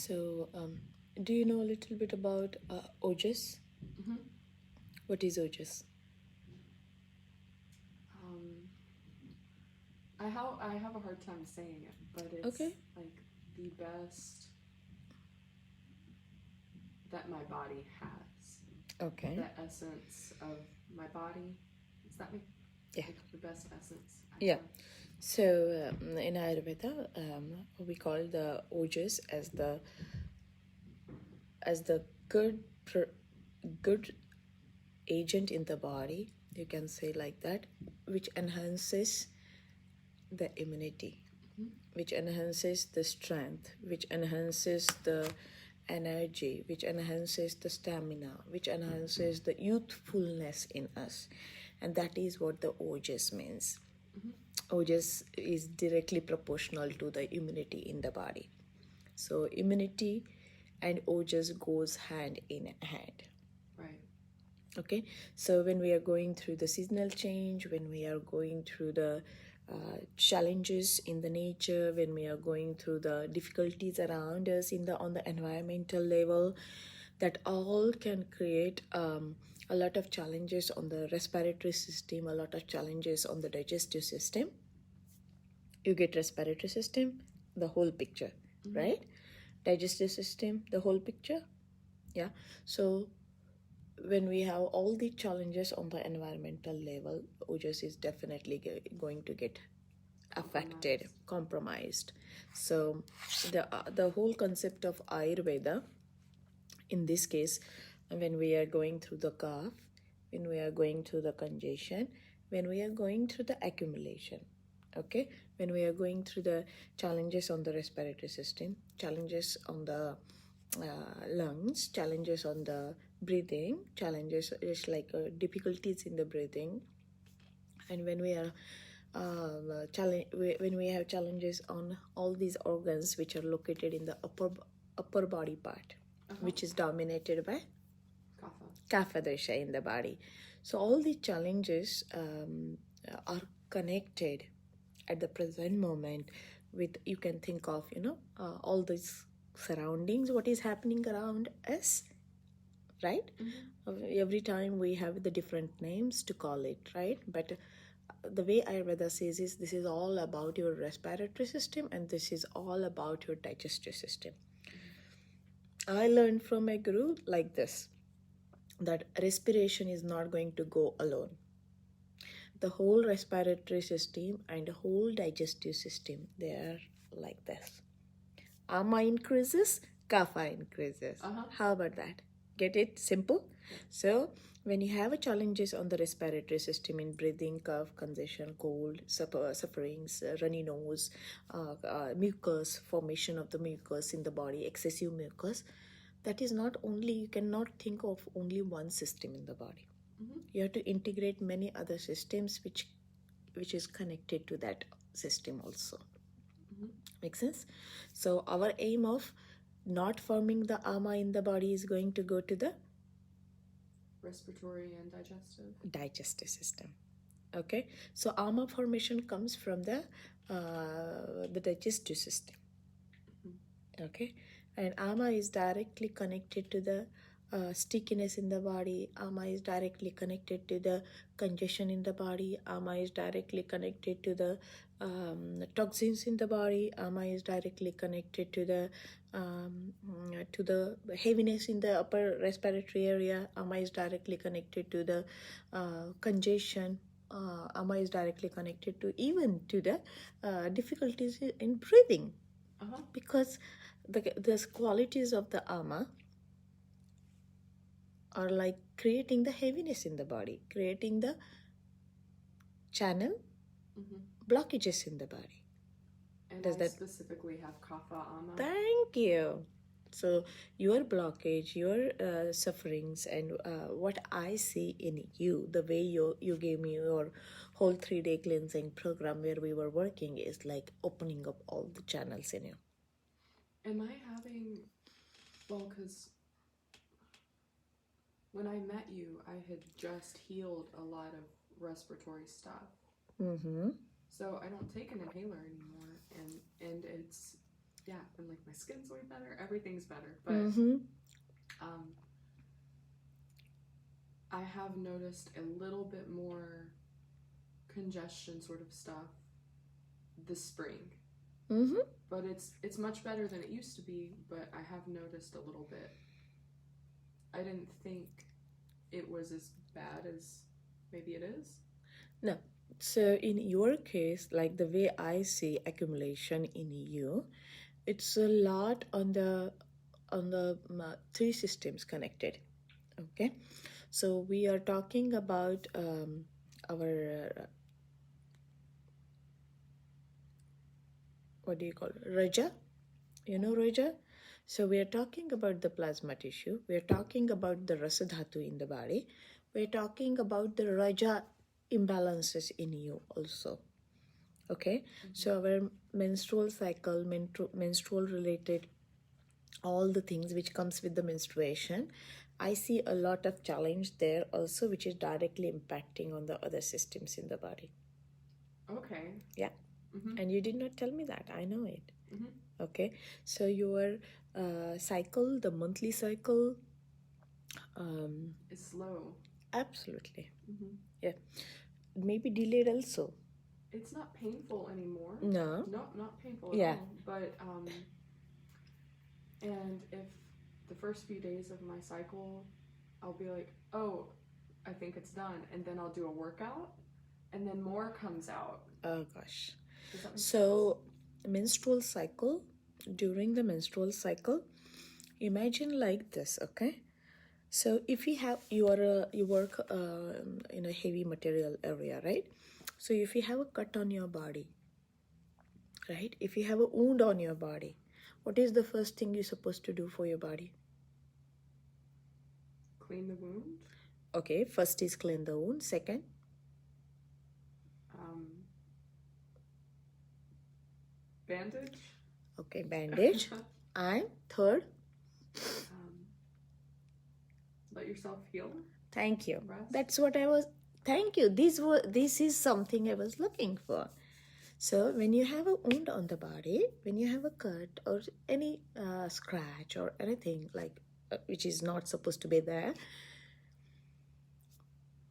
So, do you know a little bit about Ojas? Mm-hmm. What is Ojas? I have a hard time saying it, but it's Okay. like the best that my body has. Okay. The essence of my body. Is that me? Yeah. Like the best essence I Yeah. have. So in Ayurveda, we call the Ojas as the good agent in the body. You can say like that, which enhances the immunity, which enhances the strength, which enhances the energy, which enhances the stamina, which enhances the youthfulness in us. And that is what the ojas means. Ojas is directly proportional to the immunity in the body. So immunity and ojas goes hand in hand. Right. Okay, so when we are going through the seasonal change, when we are going through the challenges in the nature, when we are going through the difficulties around us in the on the environmental level, that all can create a lot of challenges on the respiratory system, a lot of challenges on the digestive system. You get respiratory system, the whole picture, right? Digestive system, the whole picture. Yeah, so when we have all the challenges on the environmental level, ojas is definitely going to get affected, compromised. So the whole concept of ayurveda in this case, when we are going through the cough, when we are going through the congestion, when we are going through the accumulation, okay, when we are going through the challenges on the respiratory system, challenges on the lungs, challenges on the breathing, challenges is like difficulties in the breathing, and when we are when we have challenges on all these organs which are located in the upper body part, which is dominated by kapha dosha in the body. So all the challenges are connected at the present moment with, you can think of, all these surroundings, what is happening around us, right? Every time we have the different names to call it, right? But the way Ayurveda says is this is all about your respiratory system and this is all about your digestive system. I learned from a guru like this, that respiration is not going to go alone. The whole respiratory system and the whole digestive system, they are like this. Ama increases, kapha increases. How about that? Get it? Simple? So when you have challenges on the respiratory system in breathing, cough, congestion, cold, sufferings, runny nose, mucus, formation of the mucus in the body, excessive mucus, that is not only, you cannot think of only one system in the body. You have to integrate many other systems which is connected to that system also. Make sense? So our aim of not forming the ama in the body is going to go to the respiratory and digestive system. Okay, so ama formation comes from the digestive system. Okay, and ama is directly connected to the stickiness in the body. Ama is directly connected to the congestion in the body. Ama is directly connected to the toxins in the body. Ama is directly connected to the heaviness in the upper respiratory area. Ama is directly connected to the congestion. Ama is directly connected to even to the difficulties in breathing, because the qualities of the ama are like creating the heaviness in the body, creating the channel blockages in the body. And does that specifically have kapha ama? Thank you. So your blockage, your sufferings, and what I see in you, the way you gave me your whole 3-day cleansing program where we were working, is like opening up all the channels in you. Am I having, well, because when I met you, I had just healed a lot of respiratory stuff. So I don't take an inhaler anymore, and it's yeah, and like my skin's way better. Everything's better, but Mm-hmm. I have noticed a little bit more congestion sort of stuff this spring. Mm-hmm. But it's much better than it used to be, but I have noticed a little bit. I didn't think it was as bad as maybe it is. No. So in your case, like the way I see accumulation in you, it's a lot on the three systems connected. Okay, so we are talking about our what do you call it? Raja? You know Raja? So we are talking about the plasma tissue. We are talking about the rasa dhatu in the body. We are talking about the Raja imbalances in you also. Okay, so our menstrual cycle, menstrual related, all the things which comes with the menstruation, I see a lot of challenge there also, which is directly impacting on the other systems in the body. Okay. Yeah. And you did not tell me that. I know it. Mm-hmm. Okay, so your cycle, the monthly cycle, It's slow. absolutely. Mm-hmm. Yeah, maybe delayed also. It's not painful anymore. No. Not painful at Yeah. all. But and if the first few days of my cycle, I'll be like, oh, I think it's done, and then I'll do a workout, and then more comes out. Oh gosh. Does that make So menstrual cycle, during the menstrual cycle, imagine like this, okay? So if you have you work in a heavy material area, right? So if you have a cut on your body, right? If you have a wound on your body, what is the first thing you're supposed to do for your body? Clean the wound. Okay, first is clean the wound. Second, bandage. okay, bandage. And third, Let yourself heal. thank you. Rest. That's what I was. Thank you. This is something I was looking for. So when you have a wound on the body, when you have a cut or any scratch or anything like which is not supposed to be there,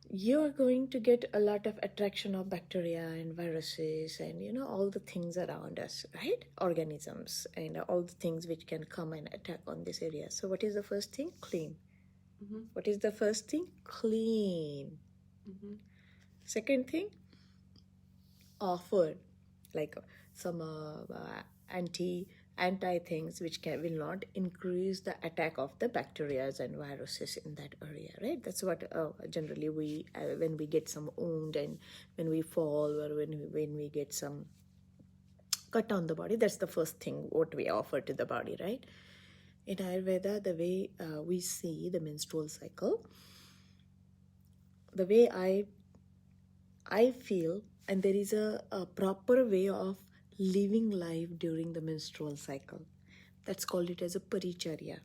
you're going to get a lot of attraction of bacteria and viruses and all the things around us, right? Organisms and all the things which can come and attack on this area. So what is the first thing? Clean. What is the first thing? Clean. Second thing, offer like some anti things which will not increase the attack of the bacteria and viruses in that area, right? That's what generally we when we get some wound and when we fall or when we get some cut on the body, that's the first thing what we offer to the body, right? In Ayurveda, the way we see the menstrual cycle, the way I feel, and there is a proper way of living life during the menstrual cycle. That's called it as a paricharya.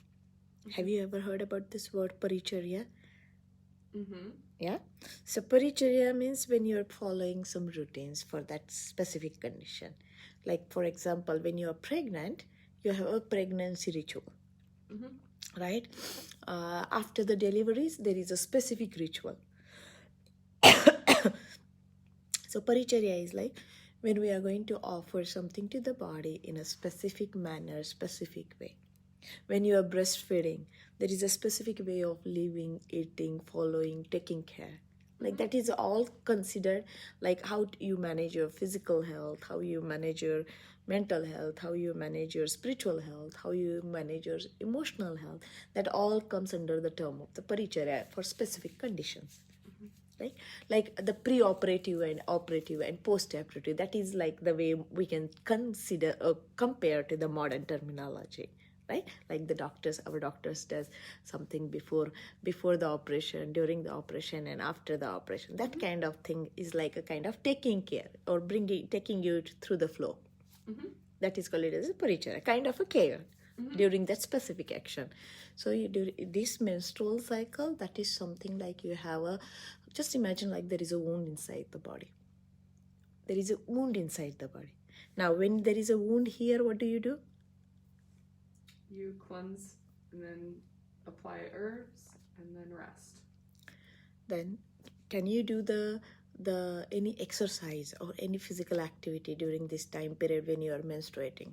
Have you ever heard about this word paricharya? Yeah. So paricharya means when you're following some routines for that specific condition. Like for example, when you're pregnant, you have a pregnancy ritual. Right? After the deliveries, there is a specific ritual. So paricharya is like when we are going to offer something to the body in a specific manner, specific way. When you are breastfeeding, there is a specific way of living, eating, following, taking care. Like that is all considered like how you manage your physical health, how you manage your mental health, how you manage your spiritual health, how you manage your emotional health. That all comes under the term of the paricharya for specific conditions. Right? Like the pre-operative and operative and post-operative, that is like the way we can consider or compare to the modern terminology, right? Like our doctors does something before the operation, during the operation, and after the operation. That kind of thing is like a kind of taking care or taking you through the flow. That is called it as a paricharya, kind of a care during that specific action. So this menstrual cycle, that is something like you have just imagine like there is a wound inside the body. There is a wound inside the body. Now, when there is a wound here, what do? You cleanse and then apply herbs and then rest. Then can you do the any exercise or any physical activity during this time period when you are menstruating?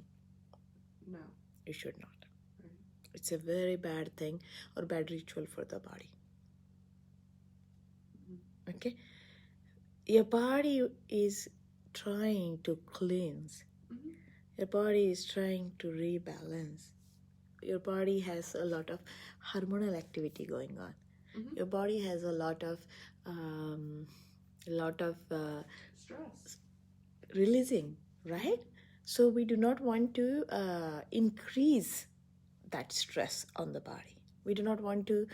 No. You should not. Right. It's a very bad thing or bad ritual for the body. Okay? Your body is trying to cleanse. Your body is trying to rebalance. Your body has a lot of hormonal activity going on. Your body has a lot of Stress. releasing, right? So we do not want to increase that stress on the body. We do not want to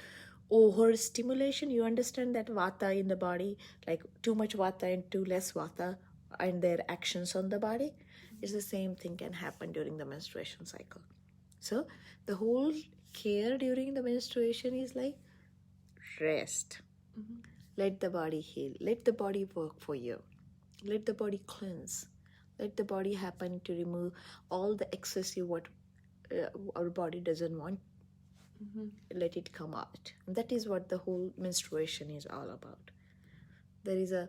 overstimulation. You understand that vata in the body, like too much vata and too less vata, and their actions on the body, is the same thing can happen during the menstruation cycle. So the whole care during the menstruation is like rest. Let the body heal. Let the body work for you. Let the body cleanse. Let the body happen to remove all the excessive what our body doesn't want. Let it come out. That is what the whole menstruation is all about. There is a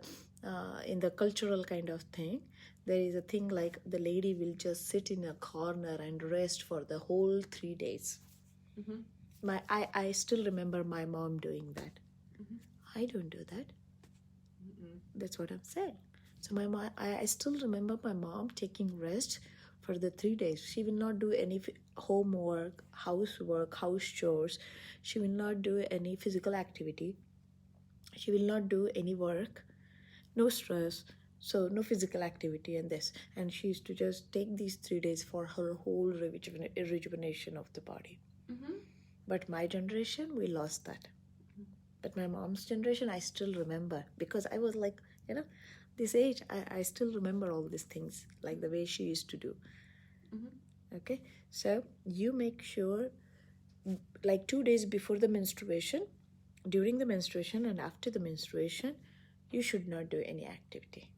in the cultural kind of thing, there is a thing like the lady will just sit in a corner and rest for the whole 3 days. I still remember my mom doing that. I don't do that. That's what I'm saying. So my mom, I still remember my mom taking rest for the 3 days. She will not do any homework, housework, house chores. She will not do any physical activity. She will not do any work. No stress. So no physical activity and this. And she used to just take these 3 days for her whole rejuvenation of the body. But my generation, we lost that. But my mom's generation, I still remember. Because I was like, this age, I still remember all these things. Like the way she used to do. Okay? So you make sure, like 2 days before the menstruation, during the menstruation and after the menstruation, you should not do any activity.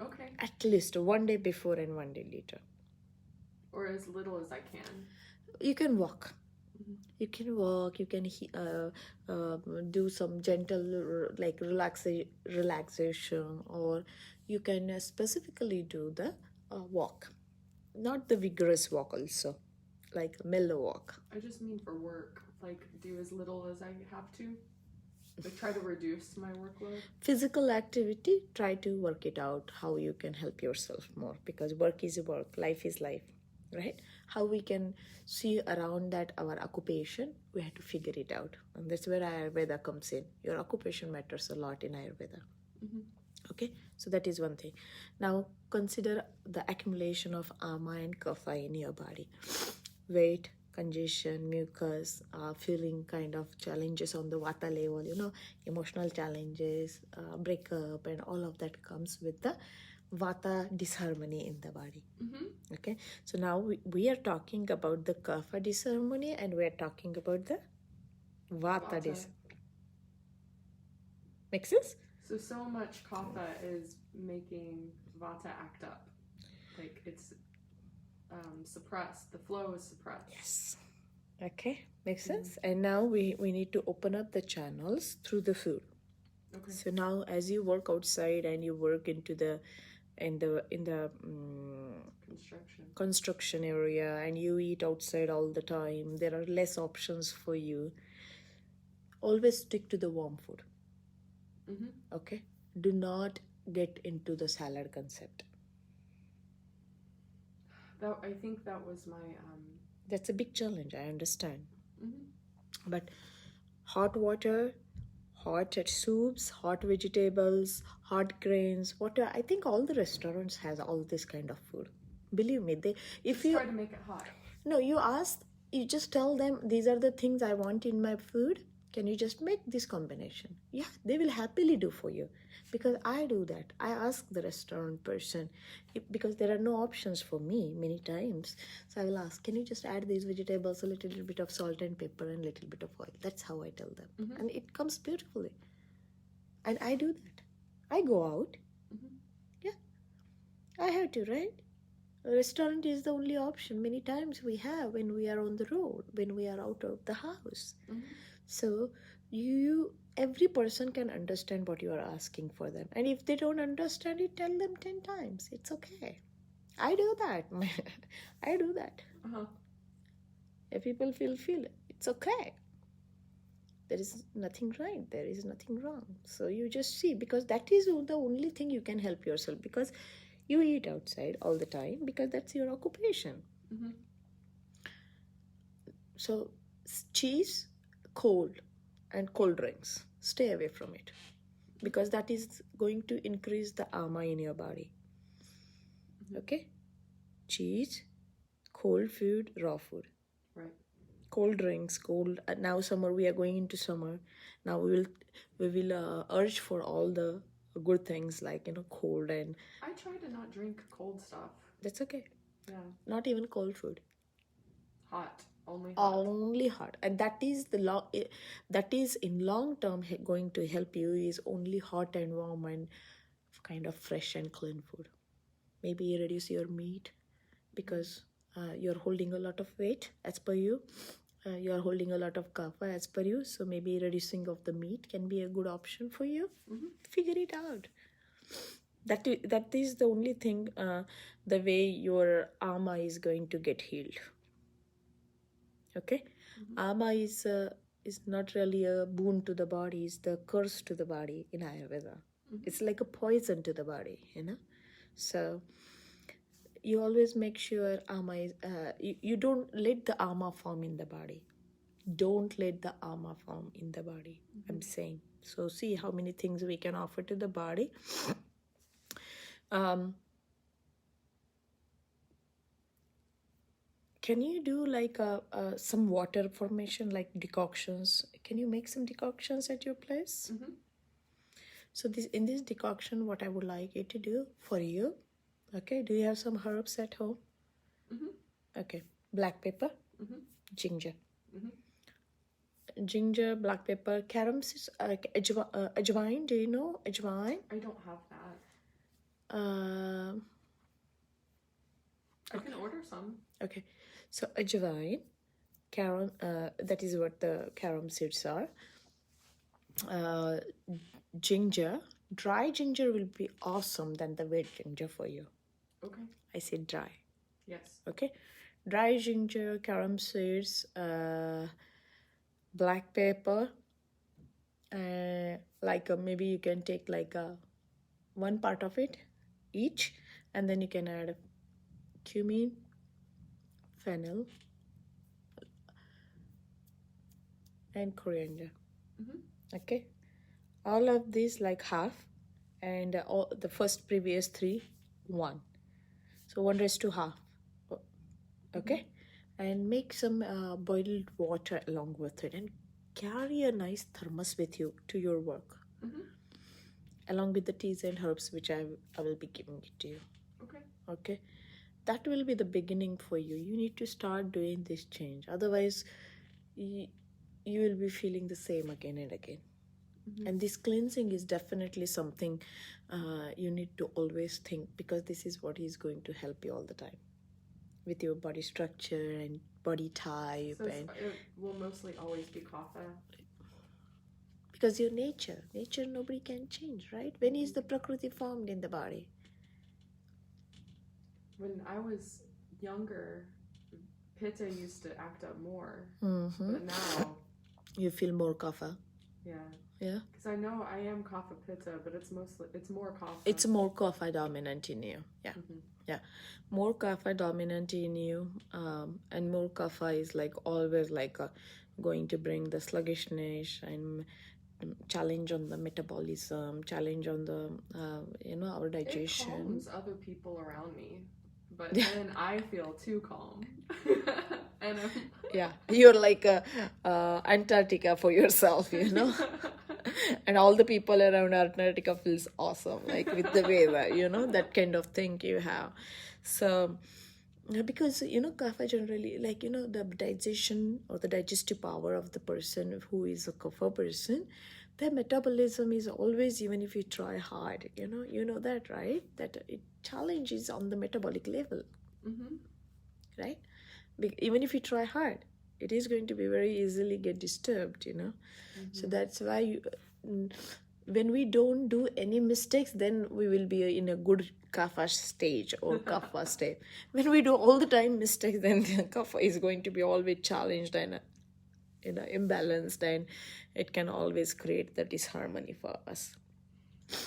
Okay. At least 1 day before and 1 day later. Or as little as I can. You can walk. You can walk. You can do some gentle like relaxation, or you can specifically do the walk, not the vigorous walk. Also, like a mellow walk. I just mean for work. Like do as little as I have to. Like try to reduce my workload. Physical activity, try to work it out how you can help yourself more, because work is work, life is life, right? How we can see around that our occupation, we have to figure it out. And that's where Ayurveda comes in. Your occupation matters a lot in Ayurveda. Okay, so that is one thing. Now consider the accumulation of ama and kapha in your body. Weight, congestion, mucus, feeling kind of challenges on the vata level, emotional challenges, breakup, and all of that comes with the vata disharmony in the body. Okay, so now we are talking about the kapha disharmony, and we are talking about the vata disharmony. Make sense? So much kapha is making vata act up. Like it's suppressed. The flow is suppressed. Yes. Okay, makes sense. And now we need to open up the channels through the food. Okay. So now as you work outside and you work into the construction area, and you eat outside all the time, there are less options for you. Always stick to the warm food. Okay, do not get into the salad concept. I think that was my that's a big challenge, I understand. But hot water, hot soups, hot vegetables, hot grains, water. I think all the restaurants has all this kind of food. Believe me, if you try to make it hot. No, you just tell them these are the things I want in my food. Can you just make this combination? Yeah, they will happily do for you. Because I do that. I ask the restaurant person, because there are no options for me many times. So I will ask, can you just add these vegetables, a little bit of salt and pepper and a little bit of oil? That's how I tell them. And it comes beautifully. And I do that. I go out. Yeah. I have to, right? A restaurant is the only option many times we have when we are on the road, when we are out of the house. So every person can understand what you are asking for them. And if they don't understand it, tell them 10 times. It's okay. I do that. I do that. If people feel it, it's okay. There is nothing right. There is nothing wrong. So you just see, because that is the only thing you can help yourself, because you eat outside all the time because that's your occupation. So cheese, cold, and cold drinks, stay away from it, because that is going to increase the ama in your body. Okay? Cheese, cold food, raw food. Right. Cold drinks, cold. Now summer, we are going into summer. Now we will urge for all the good things like, cold, and I try to not drink cold stuff. that's okay. Yeah. Not even cold food. Hot. Only hot. Only hot. And that is in long term going to help you, is only hot and warm and kind of fresh and clean food. Maybe you reduce your meat because you're holding a lot of weight as per you. You're holding a lot of kapha as per you. So maybe reducing of the meat can be a good option for you. Figure it out. That is the only thing, the way your ama is going to get healed. Okay? Ama is not really a boon to the body, it's the curse to the body in Ayurveda. It's like a poison to the body, So you always make sure ama is, you don't let the ama form in the body. Don't let the ama form in the body, I'm saying. So see how many things we can offer to the body. Can you do like some water formation, like decoctions? Can you make some decoctions at your place? So in this decoction, what I would like you to do for you, okay? Do you have some herbs at home? Okay, black pepper, ginger, ginger, black pepper, carom seeds, ajwain. Do you know ajwain? I don't have that. I can order some. Okay, so ajwain, carom, that is what the carom seeds are. Ginger, dry ginger will be awesome than the wet ginger for you. Okay. I said dry. Yes. Okay, dry ginger, carom seeds, black pepper, like maybe you can take like one part of it each, and then you can add cumin, fennel, and coriander. Okay, all of these like half, and all the first previous 3 1, so 1:2. Okay, and make some boiled water along with it, and carry a nice thermos with you to your work, along with the teas and herbs which I will be giving it to you. Okay, that will be the beginning for you. You need to start doing this change, otherwise you will be feeling the same again and again. And this cleansing is definitely something you need to always think, because this is what is going to help you all the time with your body structure and body type. So and it will mostly always be kapha. Because your nature nobody can change, right? When is the prakriti formed in the body? When I was younger, pitta used to act up more, but now you feel more kapha. Yeah. Because I know I am kapha pitta, but it's more kapha. It's more kapha dominant in you. More kapha dominant in you, and more kapha is like always like going to bring the sluggishness and challenge on the metabolism, challenge on the our digestion. It calms other people around me, but then I feel too calm. And you're like Antarctica for yourself, and all the people around Antarctica feels awesome, like with the weather, that kind of thing you have. So because kapha generally, like the digestion or the digestive power of the person who is a kapha person, their metabolism is always, even if you try hard, you know that, right? That it challenges on the metabolic level. Mm-hmm. right? Even if you try hard, it is going to be very easily get disturbed, So that's why when we don't do any mistakes, then we will be in a good kapha stage or kapha state. When we do all the time mistakes, then the kapha is going to be always challenged and imbalanced, and it can always create the disharmony for us.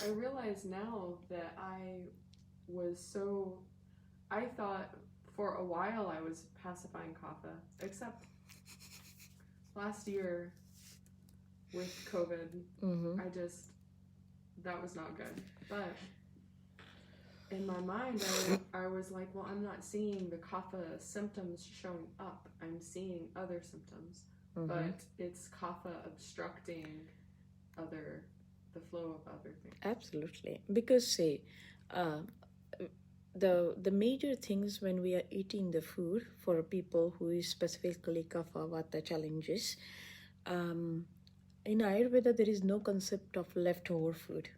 I realize now that I thought for a while I was pacifying kapha, except last year with COVID, that was not good. But in my mind, I was like, well, I'm not seeing the kapha symptoms showing up. I'm seeing other symptoms, but it's kapha obstructing the flow of other things. Absolutely, because say, the major things when we are eating the food for people who is specifically kapha vata challenges, in Ayurveda there is no concept of leftover food.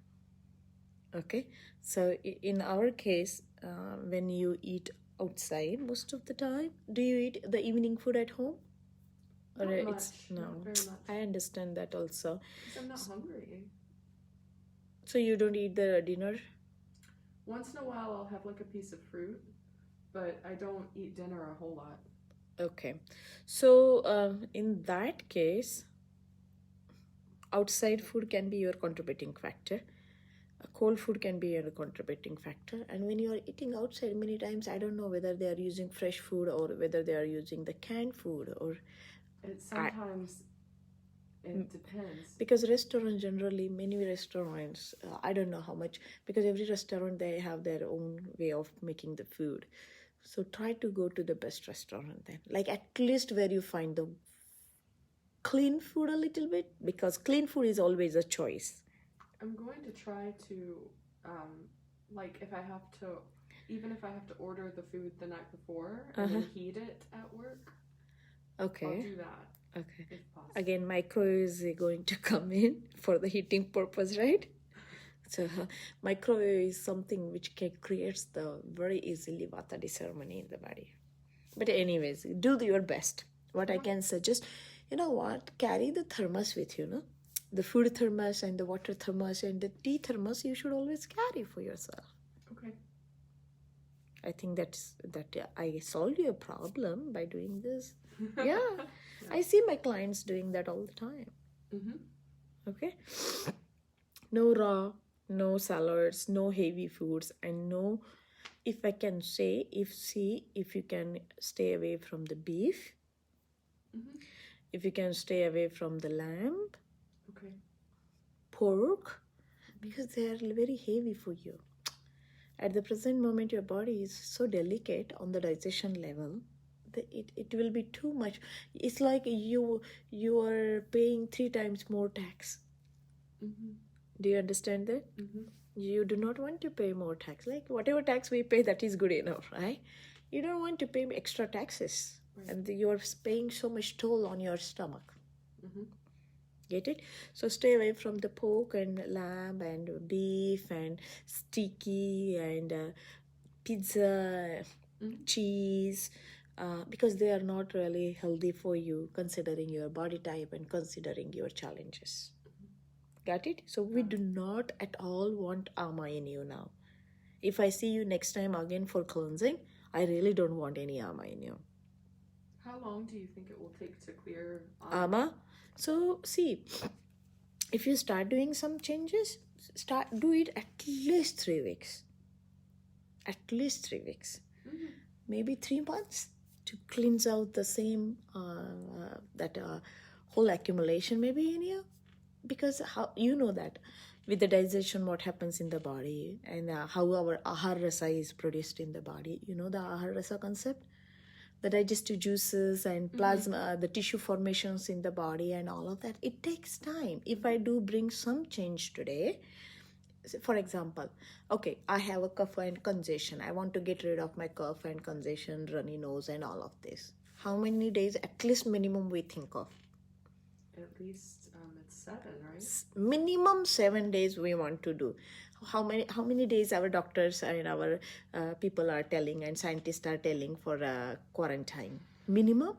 Okay, so in our case, when you eat outside most of the time, do you eat the evening food at home? Not Or much, not very much. I understand that also. Because I'm not hungry. So you don't eat the dinner? Once in a while I'll have like a piece of fruit, but I don't eat dinner a whole lot. Okay, so in that case, outside food can be your contributing factor. Cold food can be a contributing factor. And when you are eating outside, many times I don't know whether they are using fresh food or whether they are using the canned food, or it sometimes it depends. Because restaurants generally, many restaurants, I don't know how much, because every restaurant they have their own way of making the food. So try to go to the best restaurant then, like at least where you find the clean food a little bit, because clean food is always a choice. I'm going to try to, like even if I have to order the food the night before and then heat it at work, okay, I'll do that. Okay. If possible. Again, microwave is going to come in for the heating purpose, right? So microwave is something which creates the very easily vata disharmony in the body. But anyways, do your best. What I can suggest, you know what? Carry the thermos with you, no? The food thermos and the water thermos and the tea thermos you should always carry for yourself. Okay. I think that I solved your problem by doing this. Yeah. I see my clients doing that all the time. Okay. No raw, no salads, no heavy foods, and no, if I can say, if you can stay away from the beef, if you can stay away from the lamb, okay, pork, because they are very heavy for you. At the present moment, your body is so delicate on the digestion level that it will be too much. It's like you are paying 3 times more tax. Do you understand that? You do not want to pay more tax. Like whatever tax we pay, that is good enough, right? You don't want to pay extra taxes. Right. And you are paying so much toll on your stomach. Get it? So stay away from the pork and lamb and beef and sticky and pizza, cheese, because they are not really healthy for you considering your body type and considering your challenges. Got it? So we do not at all want ama in you now. If I see you next time again for cleansing, I really don't want any ama in you. How long do you think it will take to clear ama? So see, if you start doing some changes, do it at least 3 weeks. At least 3 weeks. Maybe 3 months to cleanse out the same whole accumulation maybe in you. Because how you know that with the digestion what happens in the body and how our ahar rasa is produced in the body. You know the ahar rasa concept? The digestive juices and plasma, the tissue formations in the body and all of that. It takes time. If I do bring some change today, for example, okay, I have a cough and congestion. I want to get rid of my cough and congestion, runny nose and all of this. How many days at least minimum we think of? At least it's 7, right? Minimum 7 days we want to do. How many days our doctors and our people are telling and scientists are telling for quarantine? Minimum,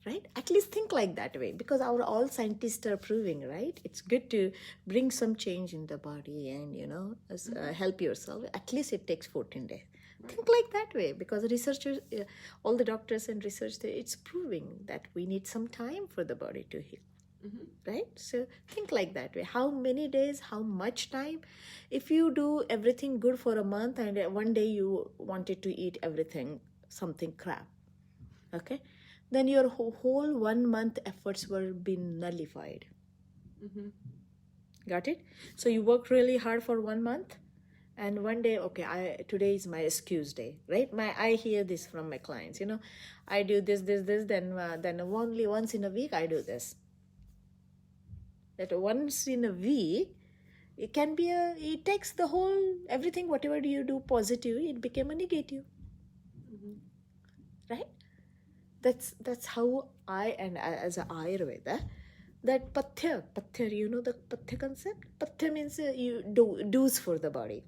right? At least think like that way, because our all scientists are proving, right? It's good to bring some change in the body and help yourself. At least it takes 14 days. Think like that way, because researchers, all the doctors and research, it's proving that we need some time for the body to heal. Right? So think like that way. How many days, how much time? If you do everything good for a month and one day you wanted to eat everything, something crap, okay? Then your whole 1 month efforts were being nullified. Got it? So you worked really hard for 1 month, and one day, okay, today is my excuse day, right? I hear this from my clients, I do this, then only once in a week I do this. That once in a week, it can be it takes the whole, everything, whatever you do positive, it became a negative. Right? That's how as a Ayurveda, that pathya, the pathya concept? Pathya means you do's for the body.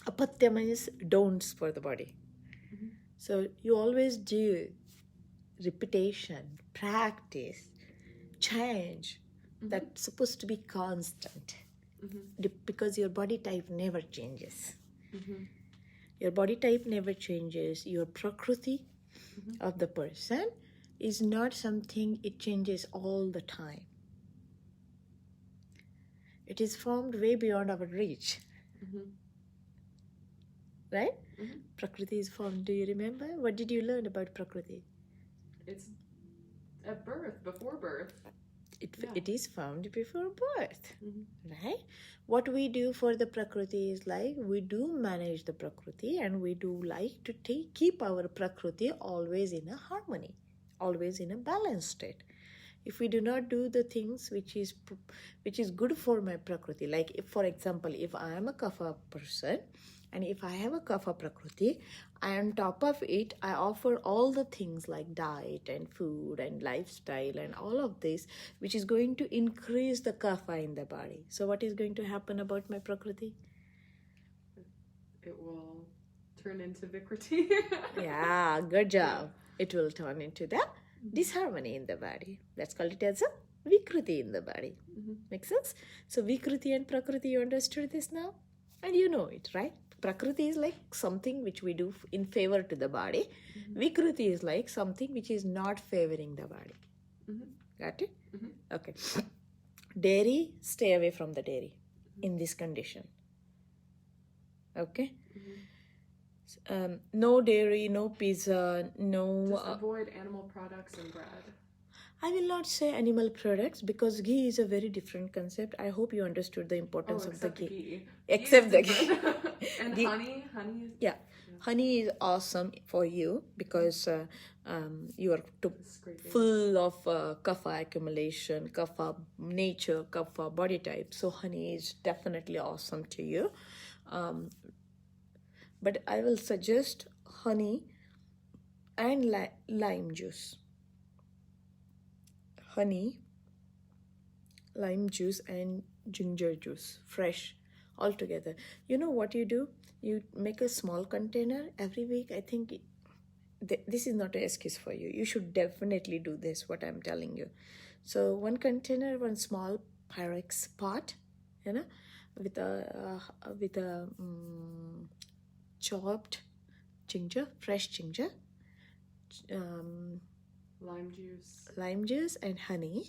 Apatya means don'ts for the body. So you always do repetition, practice, change. That's supposed to be constant, because your body type never changes. Your body type never changes. Your prakriti of the person is not something it changes all the time. It is formed way beyond our reach. Right? Prakriti is formed. Do you remember? What did you learn about prakriti? It's at birth, before birth. It is found before birth, right? What we do for the prakriti is like, we do manage the prakriti, and we do like to keep our prakriti always in a harmony, always in a balanced state. If we do not do the things which is good for my prakriti, like if, for example, if I am a kapha person, and if I have a kapha prakriti, and on top of it, I offer all the things like diet and food and lifestyle and all of this, which is going to increase the kapha in the body. So what is going to happen about my prakriti? It will turn into vikriti. Yeah, good job. It will turn into the disharmony in the body. Let's call it as a vikriti in the body. Make sense? So vikriti and prakriti, you understood this now? And you know it, right? Prakriti is like something which we do in favor to the body. Vikriti is like something which is not favoring the body. Got it? Okay. Dairy, stay away from the dairy in this condition. Okay? No dairy, no pizza, no... Just avoid animal products and bread. I will not say animal products, because ghee is a very different concept. I hope you understood the importance of the ghee. Except the ghee. And honey. Honey is... Yeah. Honey is awesome for you, because you are full of kapha accumulation, kapha nature, kapha body type. So honey is definitely awesome to you. But I will suggest honey and lime juice. Honey, lime juice, and ginger juice, fresh, all together. You know what you do? You make a small container every week. I think this is not an excuse for you. You should definitely do this, what I'm telling you. So one container, one small Pyrex pot, with a chopped ginger, fresh ginger, lime juice and honey,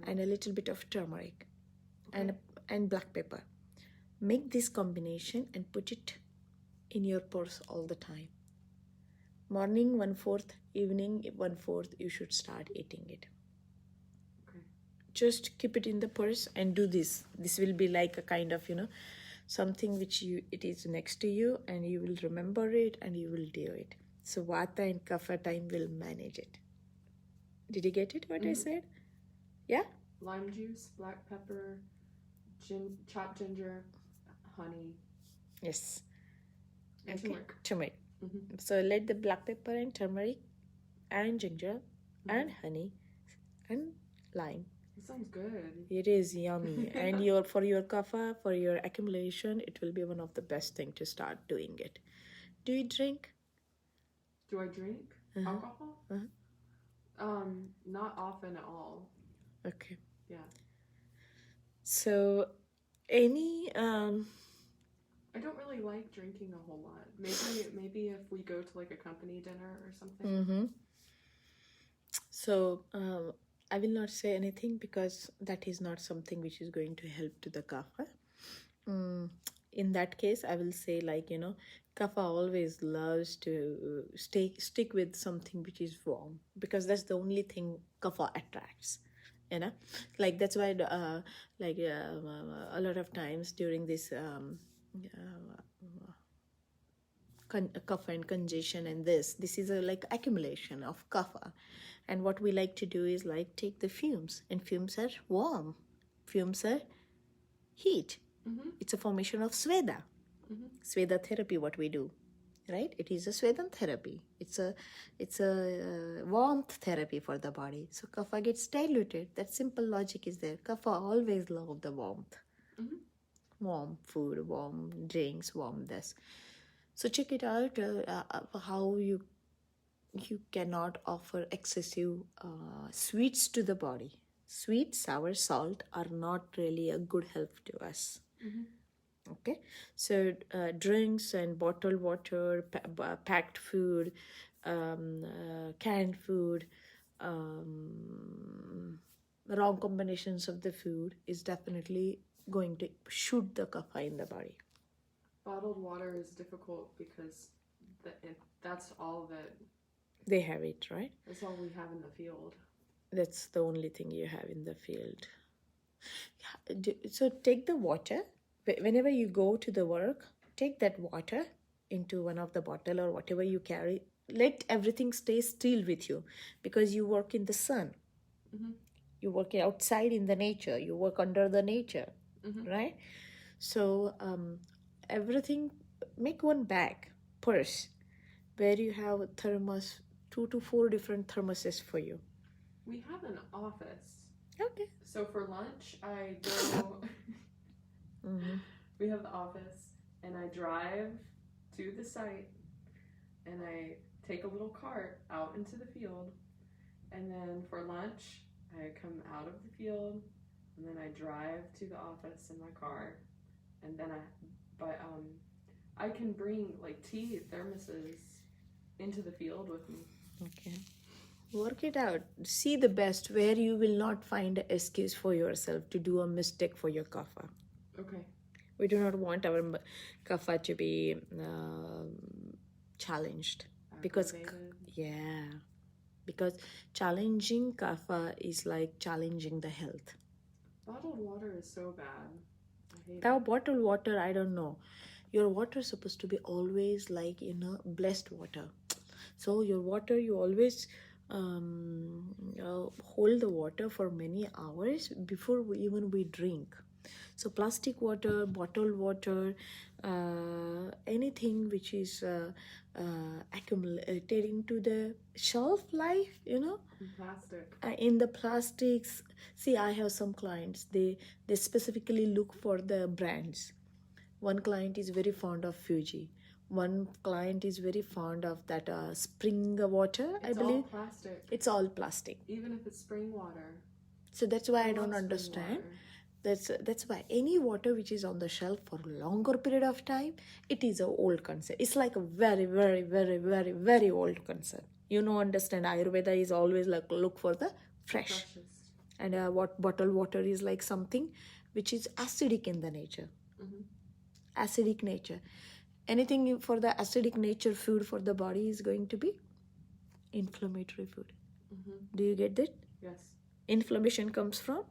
and a little bit of turmeric, and black pepper. Make this combination and put it in your purse all the time. Morning 1/4, evening 1/4, you should start eating it. Just keep it in the purse and do this. This will be like a kind of, something which it is next to you, and you will remember it and you will do it. So Vata and Kapha time will manage it. Did you get it, what I said? Yeah? Lime juice, black pepper, chopped ginger, honey. Yes. And turmeric. So let the black pepper and turmeric and ginger and honey and lime It sounds good. It is yummy. And for your kapha, for your accumulation, it will be one of the best thing to start doing it. Do you drink? Do I drink alcohol? Not often at all. Okay. Yeah. So, any I don't really like drinking a whole lot. Maybe if we go to like a company dinner or something. So I will not say anything because that is not something which is going to help to the kapha. In that case, I will say kapha always loves to stick with something which is warm because that's the only thing kapha attracts. Like that's why a lot of times during this kapha and congestion and this is a like accumulation of kapha, and what we like to do is like take the fumes, and fumes are warm, fumes are heat. It's a formation of sweda. Sweda therapy, what we do, right? It is a swedan therapy. It's a warmth therapy for the body. So kapha gets diluted. That simple logic is there. Kapha always love the warmth. Warm food, warm drinks, warm this. So check it out how you cannot offer excessive sweets to the body. Sweet, sour, salt are not really a good help to us. Okay, so drinks and bottled water, packed food, canned food, wrong combinations of the food is definitely going to shoot the kapha in the body. Bottled water is difficult because that's all that they have it, right? That's all we have in the field. That's the only thing you have in the field. So take the water. Whenever you go to the work, take that water into one of the bottle or whatever you carry. Let everything stay still with you because you work in the sun. You work outside in the nature. You work under the nature, right? So everything, make one bag, purse, where you have a thermos, 2 to 4 different thermoses for you. We have an office. Okay. So for lunch, I go... We have the office, and I drive to the site, and I take a little cart out into the field, and then for lunch, I come out of the field, and then I drive to the office in my car, and then I can bring like tea thermoses into the field with me. Okay. Work it out. See the best where you will not find an excuse for yourself to do a mistake for your kapha. Okay. We do not want our kapha to be challenged. Because challenging kapha is like challenging the health. Bottled water is so bad. I hate now bottled water, I don't know. Your water is supposed to be always like blessed water. So your water, you always hold the water for many hours before we drink. So plastic water, bottled water, anything which is accumulating to the shelf life, Plastic. In the plastics. See, I have some clients, they specifically look for the brands. One client is very fond of Fuji. One client is very fond of that spring water, I believe. It's all plastic. It's all plastic. Even if it's spring water. So that's why I don't understand. That's why any water which is on the shelf for a longer period of time, it is an old concept. It's like a very, very, very, very, very old concept. Understand, Ayurveda is always like look for the fresh. And what bottled water is like something which is acidic in the nature. Acidic nature. Anything for the acidic nature food for the body is going to be inflammatory food. Do you get that? Yes. Inflammation comes from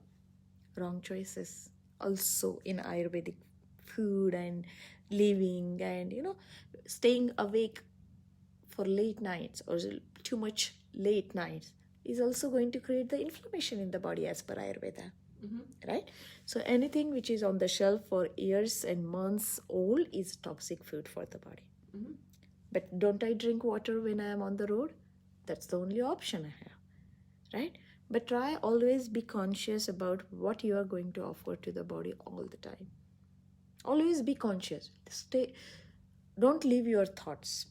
wrong choices also in Ayurvedic food and living and staying awake for late nights or too much late nights is also going to create the inflammation in the body as per Ayurveda. Right? So anything which is on the shelf for years and months old is toxic food for the body. But don't I drink water when I am on the road? That's the only option I have. Right? But try always be conscious about what you are going to offer to the body all the time. Always be conscious. Don't leave your thoughts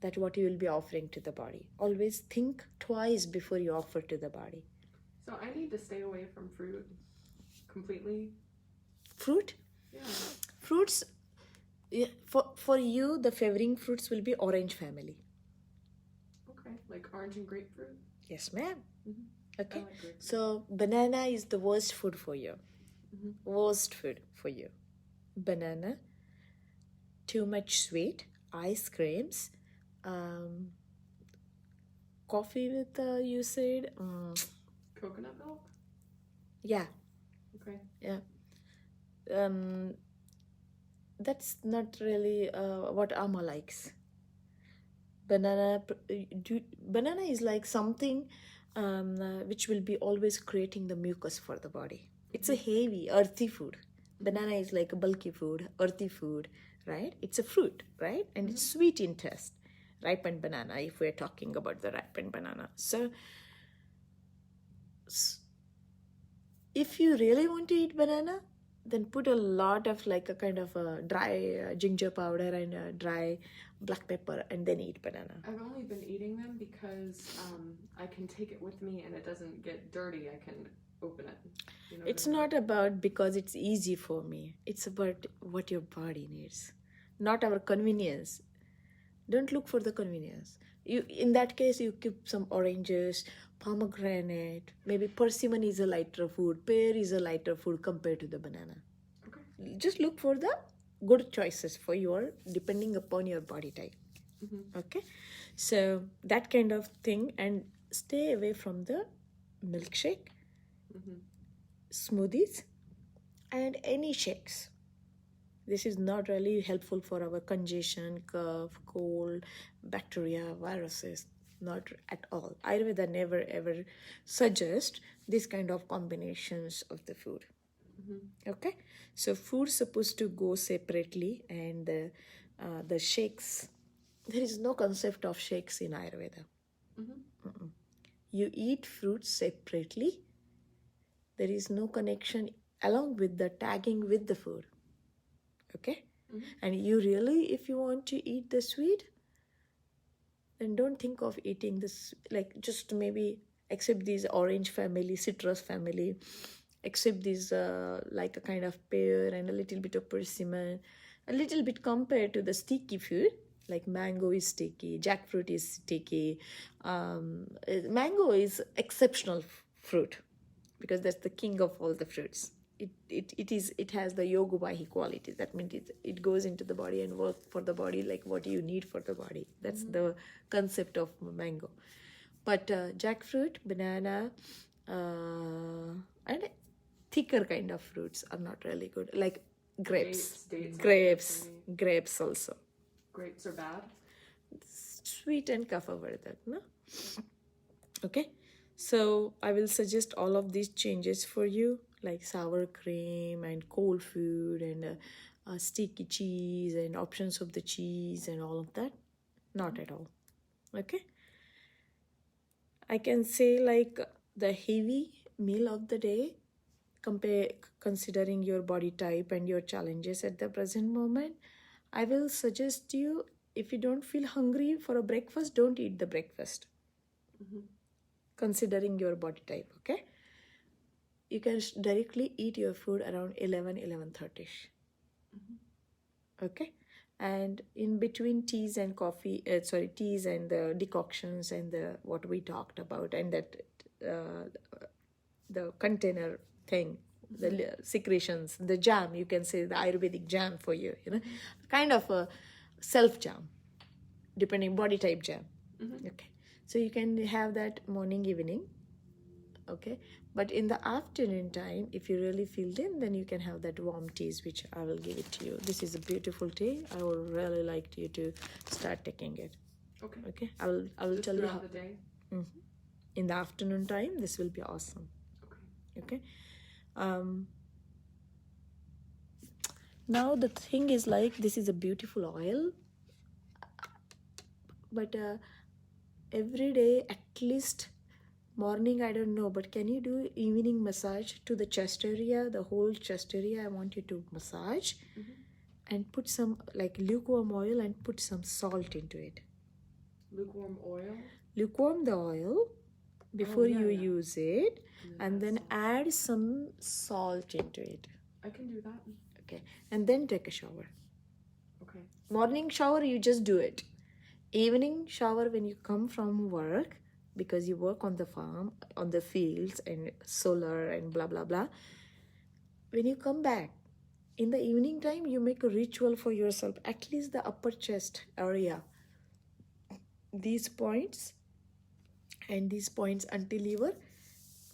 that what you will be offering to the body. Always think twice before you offer to the body. So I need to stay away from fruit completely? Fruit? Yeah. Fruits, for you, the favoring fruits will be orange family. Okay, like orange and grapefruit? Yes, ma'am. Mm-hmm. Okay. Like grapefruit. So banana is the worst food for you. Mm-hmm. Worst food for you. Banana, too much sweet, ice creams, coffee with, you said, Coconut milk? yeah. Okay. Yeah. That's not really what Amma likes. Banana is like something which will be always creating the mucus for the body. It's a heavy, earthy food. Banana is like a bulky food, earthy food, right? It's a fruit, right? And it's sweet in taste. Ripened banana, if we're talking about the ripened banana. So, if you really want to eat banana, then put a lot of like a kind of a dry ginger powder and a dry black pepper and then eat banana. I've only been eating them because I can take it with me and it doesn't get dirty. I can open it. You know It's not about because it's easy for me. It's about what your body needs, not our convenience. Don't look for the convenience. In that case, you keep some oranges, pomegranate, maybe persimmon is a lighter food, pear is a lighter food compared to the banana. Okay. Just look for the good choices for your, depending upon your body type. Mm-hmm. Okay, so that kind of thing, and stay away from the milkshake, smoothies, and any shakes. This is not really helpful for our congestion, cough, cold, bacteria, viruses. Not at all. Ayurveda never ever suggests this kind of combinations of the food. Okay, so food supposed to go separately, and the shakes. There is no concept of shakes in Ayurveda. You eat fruits separately. There is no connection along with the tagging with the food. Okay, and you really, if you want to eat the sweet, then don't think of eating this, like just maybe accept these orange family, citrus family, accept these like a kind of pear and a little bit of persimmon, a little bit compared to the sticky food, like mango is sticky, jackfruit is sticky. Mango is exceptional fruit because that's the king of all the fruits. It has the yogabahi qualities. That means it goes into the body and work for the body like what you need for the body. That's the concept of mango. But jackfruit, banana, and thicker kind of fruits are not really good. Like grapes. Grapes also. Grapes are bad? Sweet and kapha-vardhak, no? Okay. So I will suggest all of these changes for you, like sour cream and cold food and sticky cheese and options of the cheese and all of that. Not at all. Okay. I can say like the heavy meal of the day, considering your body type and your challenges at the present moment, I will suggest you, if you don't feel hungry for a breakfast, don't eat the breakfast. Considering your body type, okay? You can directly eat your food around 11:30. Okay? And in between teas and coffee, teas and the decoctions and the what we talked about, and that the container thing, the secretions, the jam, you can say the Ayurvedic jam for you, kind of a self jam, depending body type jam. Okay, so you can have that morning, evening. Okay, but in the afternoon time, if you really feel thin, then you can have that warm teas, which I will give it to you. This is a beautiful tea. I would really like you to start taking it. Okay, I will just tell you how. The day? In the afternoon time, this will be awesome. Okay. Now the thing is, like, this is a beautiful oil, but every day at least Morning, I don't know, but can you do evening massage to the chest area, the whole chest area? I want you to massage and put some like lukewarm oil and put some salt into it. Lukewarm oil? Lukewarm the oil before yeah, you yeah. use it, and then salt. add some salt into it. I can do that. Okay, and then take a shower. Okay. Morning shower, you just do it. Evening shower when you come from work, because you work on the farm, on the fields and solar and blah blah blah. When you come back in the evening time, you make a ritual for yourself, at least the upper chest area, these points and these points until your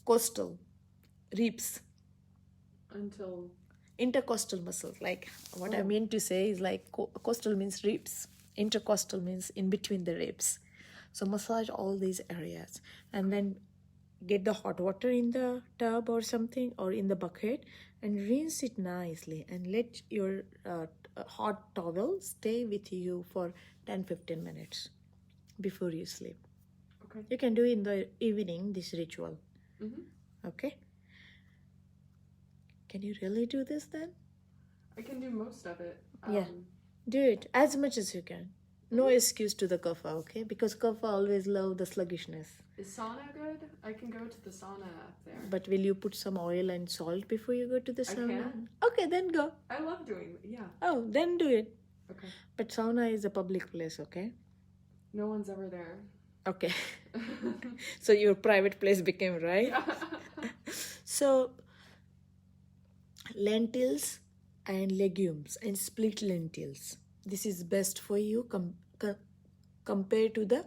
costal ribs, Until intercostal muscles. Like what I mean to say is like costal means ribs, intercostal means in between the ribs. So massage all these areas and then get the hot water in the tub or something or in the bucket and rinse it nicely and let your hot towel stay with you for 10-15 minutes before you sleep. Okay. You can do in the evening this ritual. Okay. Can you really do this then? I can do most of it. Yeah. Do it as much as you can. No excuse to the kapha, okay? Because kapha always love the sluggishness. Is sauna good? I can go to the sauna up there. But will you put some oil and salt before you go to the sauna? can. Okay, then go. I love doing yeah. Oh, then do it. Okay. But sauna is a public place, okay? No one's ever there. Okay. So your private place became, right? Yeah. So lentils and legumes and split lentils. This is best for you compared to the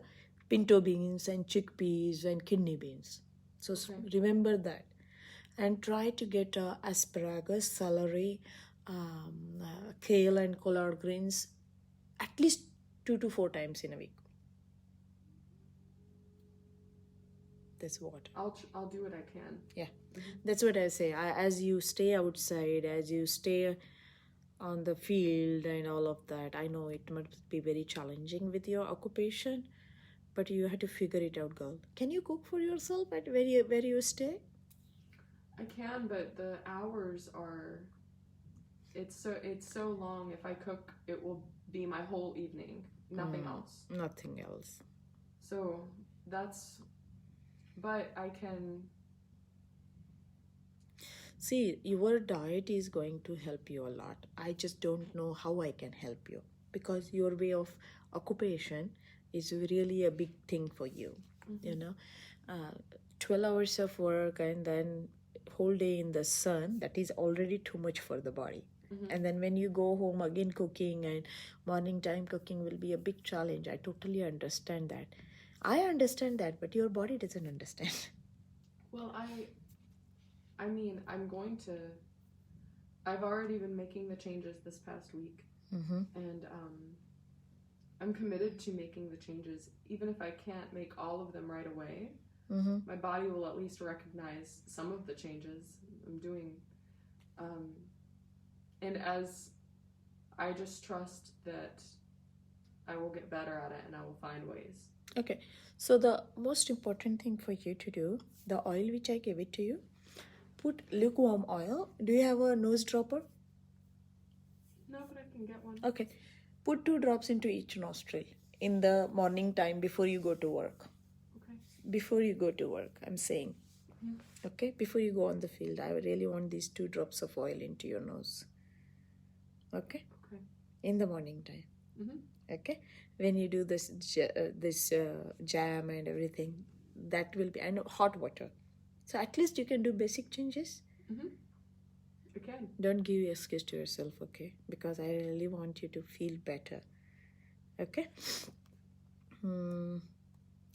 pinto beans and chickpeas and kidney beans. So remember that. And try to get asparagus, celery, kale and collard greens at least 2 to 4 times in a week. That's what. I'll do what I can. Yeah, that's what I say. As you stay outside, as you stay on the field and all of that, I know it must be very challenging with your occupation, but you have to figure it out, girl. Can you cook for yourself at where you stay? I can, but the hours are. It's so long. If I cook, it will be my whole evening. Nothing else. Nothing else. So that's. But I can. See, your diet is going to help you a lot. I just don't know how I can help you because your way of occupation is really a big thing for you. You know, 12 hours of work and then whole day in the sun, that is already too much for the body. And then when you go home again cooking and morning time cooking will be a big challenge. I totally understand that. I understand that, but your body doesn't understand. Well, I mean, I've already been making the changes this past week. And I'm committed to making the changes. Even if I can't make all of them right away, my body will at least recognize some of the changes I'm doing. And as I just trust that I will get better at it and I will find ways. Okay, so the most important thing for you to do, the oil which I gave it to you, put lukewarm oil. Do you have a nose dropper? No, but I can get one. Okay, put 2 drops into each nostril in the morning time before you go to work. Okay. Before you go to work, I'm saying. Okay, before you go on the field, I really want these 2 drops of oil into your nose. Okay? Okay. In the morning time. Okay, when you do this jam and everything, that will be, and hot water. So at least you can do basic changes. I can. Don't give excuse to yourself, okay? Because I really want you to feel better. Okay?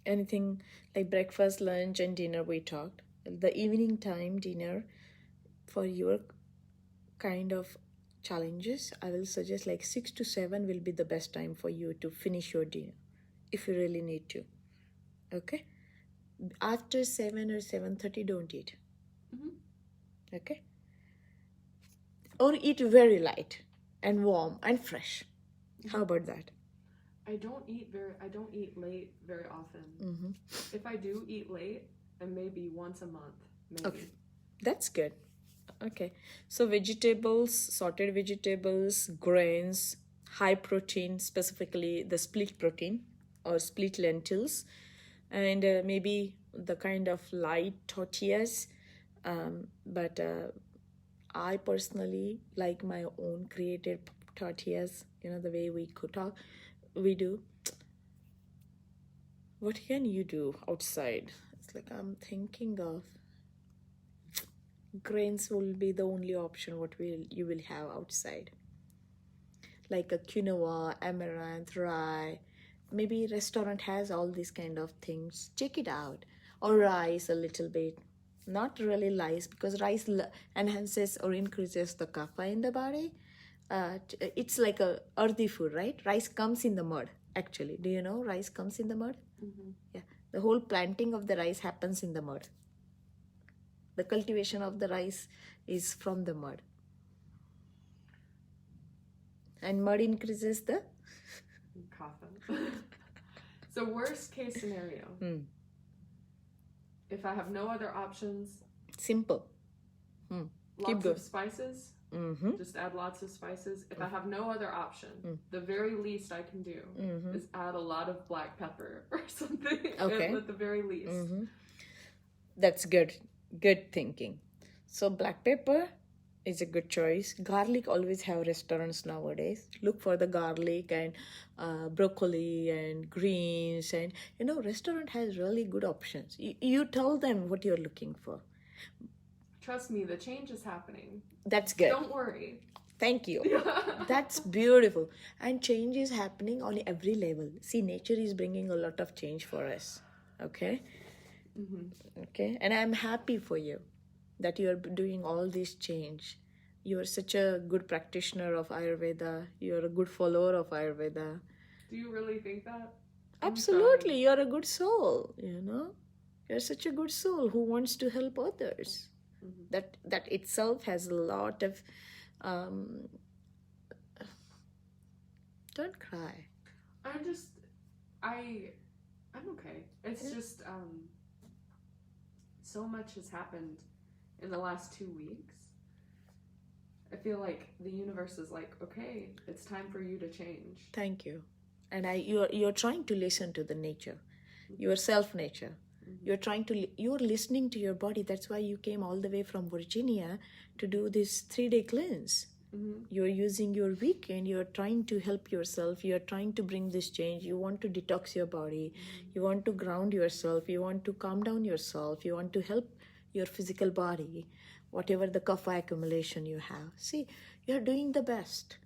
Anything like breakfast, lunch, and dinner we talked. The evening time dinner for your kind of challenges, I will suggest like 6 to 7 will be the best time for you to finish your dinner if you really need to. Okay? After 7 or 7:30, don't eat. Okay? Or eat very light and warm and fresh. How about that? I don't eat late very often. If I do eat late, and maybe once a month, maybe. Okay, that's good. Okay, so vegetables, sorted vegetables, grains, high protein, specifically the split protein or split lentils, and maybe the kind of light tortillas. But I personally like my own created tortillas, the way we do. What can you do outside? It's like I'm thinking of grains will be the only option you will have outside, like a quinoa, amaranth, rye. Maybe restaurant has all these kind of things. Check it out. Or rice a little bit. Not really rice, because rice enhances or increases the kapha in the body. It's like a earthy food, right? Rice comes in the mud, actually. Do you know rice comes in the mud? Mm-hmm. Yeah. The whole planting of the rice happens in the mud. The cultivation of the rice is from the mud. And mud increases the kapha. So worst case scenario. If I have no other options. Simple. Lots of spices. Mm-hmm. Just add lots of spices. If I have no other option, the very least I can do is add a lot of black pepper or something. Okay. At the very least. That's good. Good thinking. So black pepper is a good choice. Garlic always have restaurants nowadays. Look for the garlic and broccoli and greens, and restaurant has really good options. You tell them what you're looking for. Trust me, the change is happening. That's good. Don't worry. Thank you. That's beautiful. And change is happening on every level. See, nature is bringing a lot of change for us. Okay? Okay? And I'm happy for you that you're doing all this change. You're such a good practitioner of Ayurveda. You're a good follower of Ayurveda. Do you really think that? Absolutely. You're a good soul, You're such a good soul who wants to help others. That itself has a lot of... Don't cry. I'm okay. It's just so much has happened in the last 2 weeks. I feel like the universe is like, okay, it's time for you to change. Thank you. And you're trying to listen to the nature, your self nature. You're listening to your body. That's why you came all the way from Virginia to do this 3-day cleanse. You're using your weekend. You're trying to help yourself. You're trying to bring this change. You want to detox your body. You want to ground yourself. You want to calm down yourself. You want to help your physical body, whatever the kapha accumulation you have. See, you're doing the best.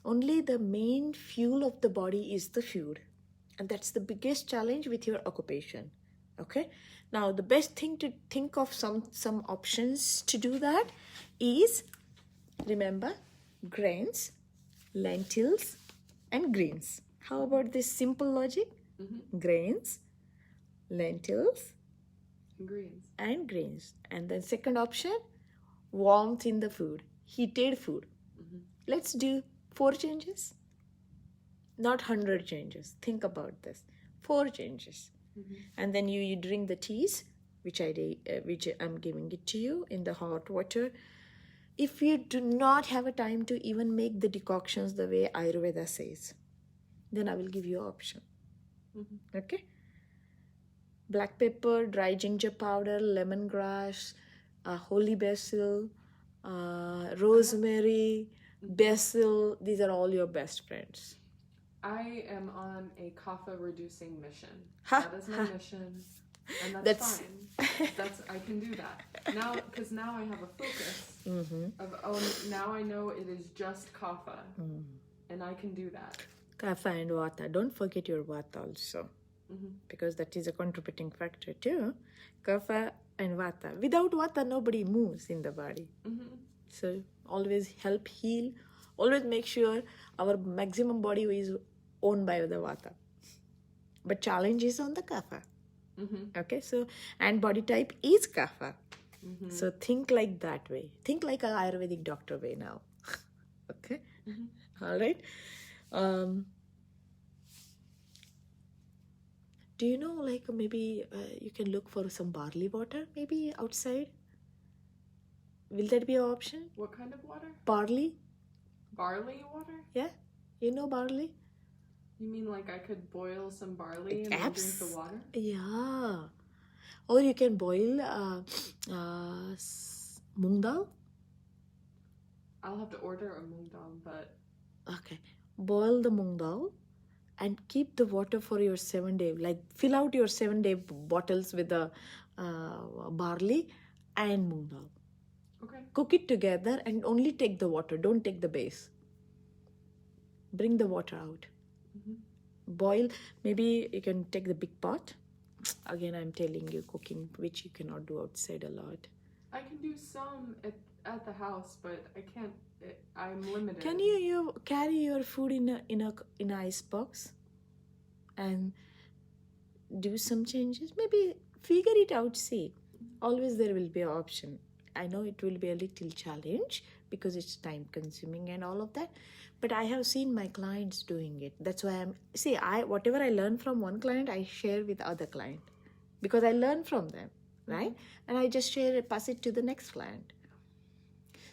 Only the main fuel of the body is the food. And that's the biggest challenge with your occupation. Okay? Now, the best thing to think of some options to do that is, remember, grains, lentils, and greens. How about this simple logic? Grains, lentils, and greens. And then second option, warmth in the food, heated food. Let's do 4 changes. Not 100 changes. Think about this. 4 changes. And then you drink the teas, which I'm giving it to you in the hot water. If you do not have a time to even make the decoctions the way Ayurveda says, then I will give you an option. Okay? Black pepper, dry ginger powder, lemongrass, holy basil, rosemary, basil. These are all your best friends. I am on a kapha reducing mission. That is my mission, and that's fine. I can do that now, because now I have a focus of now I know it is just kapha, and I can do that. Kapha and vata. Don't forget your vata also, because that is a contributing factor too. Kapha and vata. Without vata, nobody moves in the body. So always help heal. Always make sure our maximum body is owned by the vata. But challenge is on the kapha. Okay, so, and body type is kapha. So think like that way. Think like an Ayurvedic doctor way now. Okay? All right. Do you know, like, maybe you can look for some barley water, maybe outside? Will that be an option? What kind of water? Barley? Barley water? Yeah? You know barley? You mean like I could boil some barley and then drink the water? Yeah. Or you can boil moong dal. I'll have to order a moong dal, but... Okay. Boil the moong dal and keep the water for your 7-day. Like, fill out your 7-day bottles with the barley and moong dal. Okay. Cook it together and only take the water. Don't take the base. Bring the water out. Boil. Maybe you can take the big pot. Again, I'm telling you cooking, which you cannot do outside a lot. I can do some at the house, but I can't. I'm limited. Can you carry your food in a ice box and do some changes? Maybe figure it out. See, always there will be an option. I know it will be a little challenge because it's time consuming and all of that, but I have seen my clients doing it. That's why whatever I learn from one client, I share with other client because I learn from them, right? And I just pass it to the next client.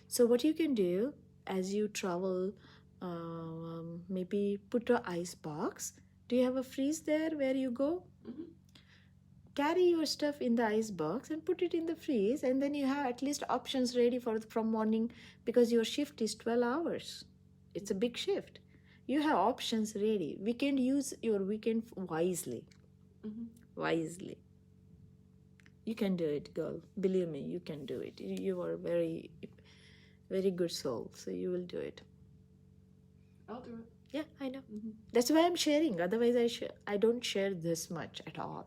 So what you can do as you travel, maybe put an ice box. Do you have a freeze there where you go? Carry your stuff in the ice box and put it in the freeze, and then you have at least options ready from morning because your shift is 12 hours. It's a big shift. You have options ready. Use your weekend wisely. Wisely. You can do it, girl. Believe me, you can do it. You are very, very good soul, so you will do it. I'll do it. Yeah, I know. That's why I'm sharing. Otherwise, I don't share this much at all.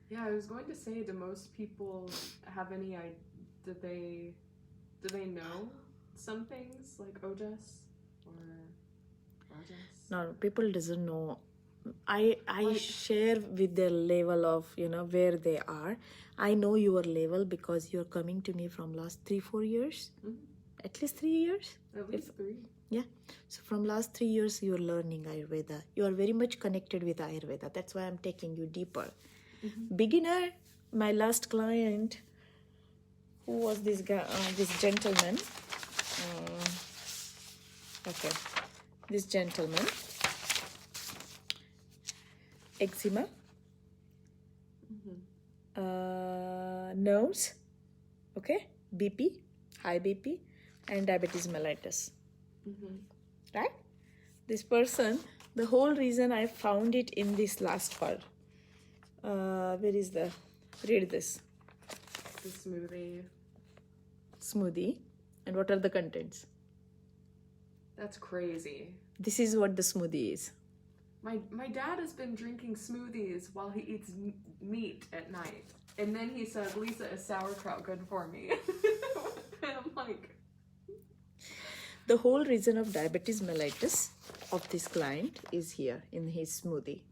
Yeah, I was going to say, do most people have any idea? Do they know some things like Ojas or Rajas? No, people doesn't know. I share with their level of where they are. I know your level because you're coming to me from last 3-4 years, at least 3 years. At least 3. Yeah. So from last 3 years, you're learning Ayurveda. You are very much connected with Ayurveda. That's why I'm taking you deeper. Beginner, my last client, who was this guy, this gentleman. This gentleman, eczema, nerves, BP, high BP, and diabetes mellitus. Right? This person, the whole reason I found it in this last part. Read this. The Smoothie. And what are the contents? That's crazy. This is what the smoothie is. My dad has been drinking smoothies while he eats meat at night. And then he said, Lisa, is sauerkraut good for me? And I'm like... The whole reason of diabetes mellitus of this client is here in his smoothie.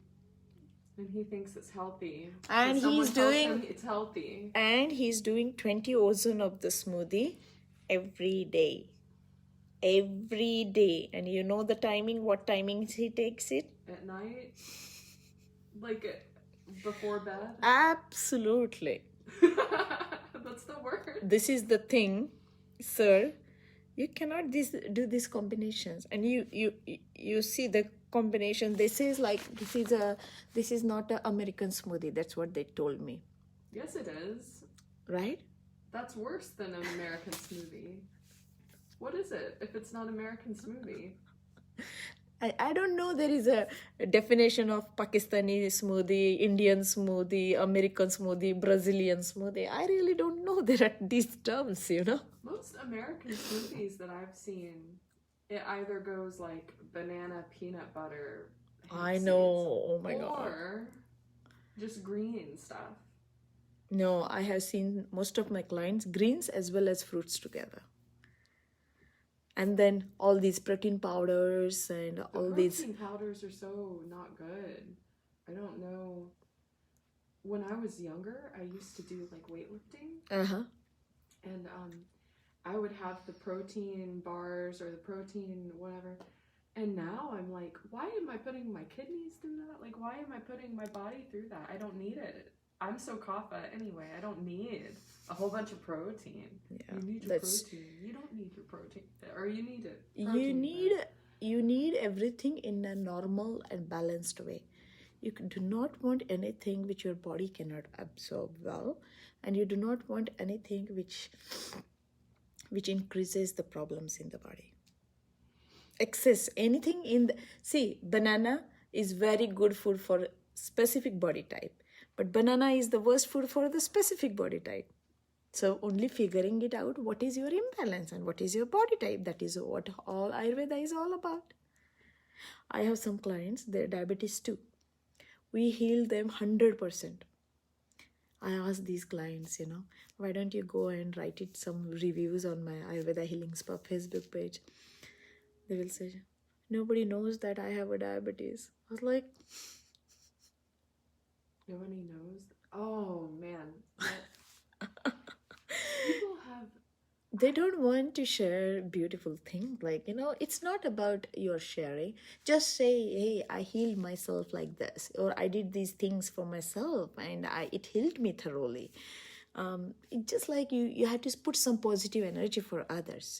And he thinks it's healthy. And he's doing... It's healthy. And he's doing 20 ounces of the smoothie every day. Every day. And you know the timing, what timings he takes it? At night? Like before bed? Absolutely. That's the word. This is the thing, sir. You cannot do these combinations. And you see the combination. This is not an American smoothie. That's what they told me. Yes, it is. Right? That's worse than an American smoothie. What is it if it's not American smoothie? I don't know. There is a definition of Pakistani smoothie, Indian smoothie, American smoothie, Brazilian smoothie. I really don't know. There are these terms, Most American smoothies that I've seen, it either goes like banana, peanut butter. I know. Oh my God. Or just green stuff. No, I have seen most of my clients greens as well as fruits together. And then all these protein powders and all these... protein powders are so not good. I don't know. When I was younger, I used to do like weightlifting. And I would have the protein bars or the protein whatever. And now I'm like, why am I putting my kidneys through that? Like, why am I putting my body through that? I don't need it. I'm so kapha anyway. I don't need a whole bunch of protein. Yeah, You need your protein. You don't need your protein. Or you need it. You need everything in a normal and balanced way. You do not want anything which your body cannot absorb well, and you do not want anything which increases the problems in the body. Excess, anything in the... See, banana is very good food for specific body type, but banana is the worst food for the specific body type. So only figuring it out, what is your imbalance and what is your body type, that is what all Ayurveda is all about. I have some clients, they're diabetes too. We heal them 100%. I ask these clients, why don't you go and write it some reviews on my Ayurveda Healing Spa Facebook page. They will say, nobody knows that I have a diabetes. I was like... Nobody knows? Oh, man. People have... They don't want to share beautiful things. Like, it's not about your sharing. Just say, hey, I healed myself like this. Or I did these things for myself and it healed me thoroughly. It's just like you have to put some positive energy for others,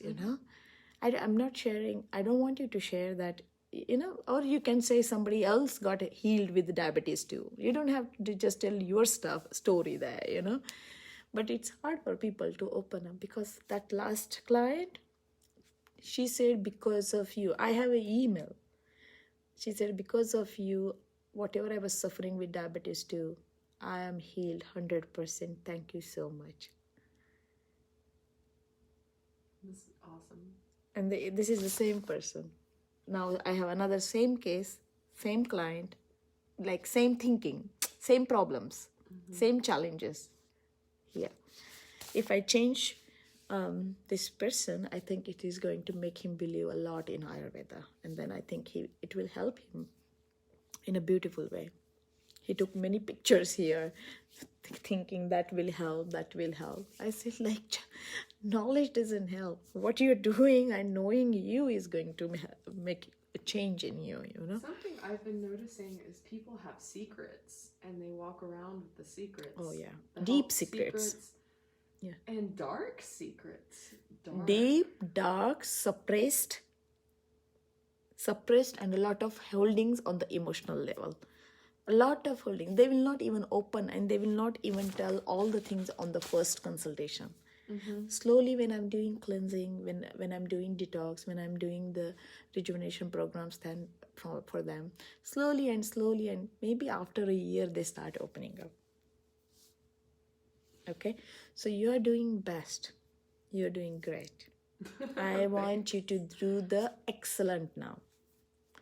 I'm not sharing. I don't want you to share that, or you can say somebody else got healed with diabetes too. You don't have to just tell your story there, But it's hard for people to open up because that last client, she said, because of you, I have an email. She said, because of you, whatever I was suffering with diabetes too, I am healed 100%. Thank you so much. This is awesome. And this is the same person. Now I have another same case, same client, like same thinking, same problems, same challenges. Yeah. If I change this person, I think it is going to make him believe a lot in Ayurveda. And then I think it will help him in a beautiful way. He took many pictures here, thinking that will help, that will help. I said, knowledge doesn't help. What you're doing and knowing you is going to make a change in you, Something I've been noticing is people have secrets and they walk around with the secrets. Oh, yeah. Deep secrets. Yeah. And dark secrets. Deep, dark, suppressed, and a lot of holdings on the emotional level. A lot of holding. They will not even open and they will not even tell all the things on the first consultation. Slowly, when I'm doing cleansing, when I'm doing detox, when I'm doing the rejuvenation programs then for them, slowly and maybe after a year they start opening up. Okay, so you are doing best. You're doing great. I want you to do the excellent now.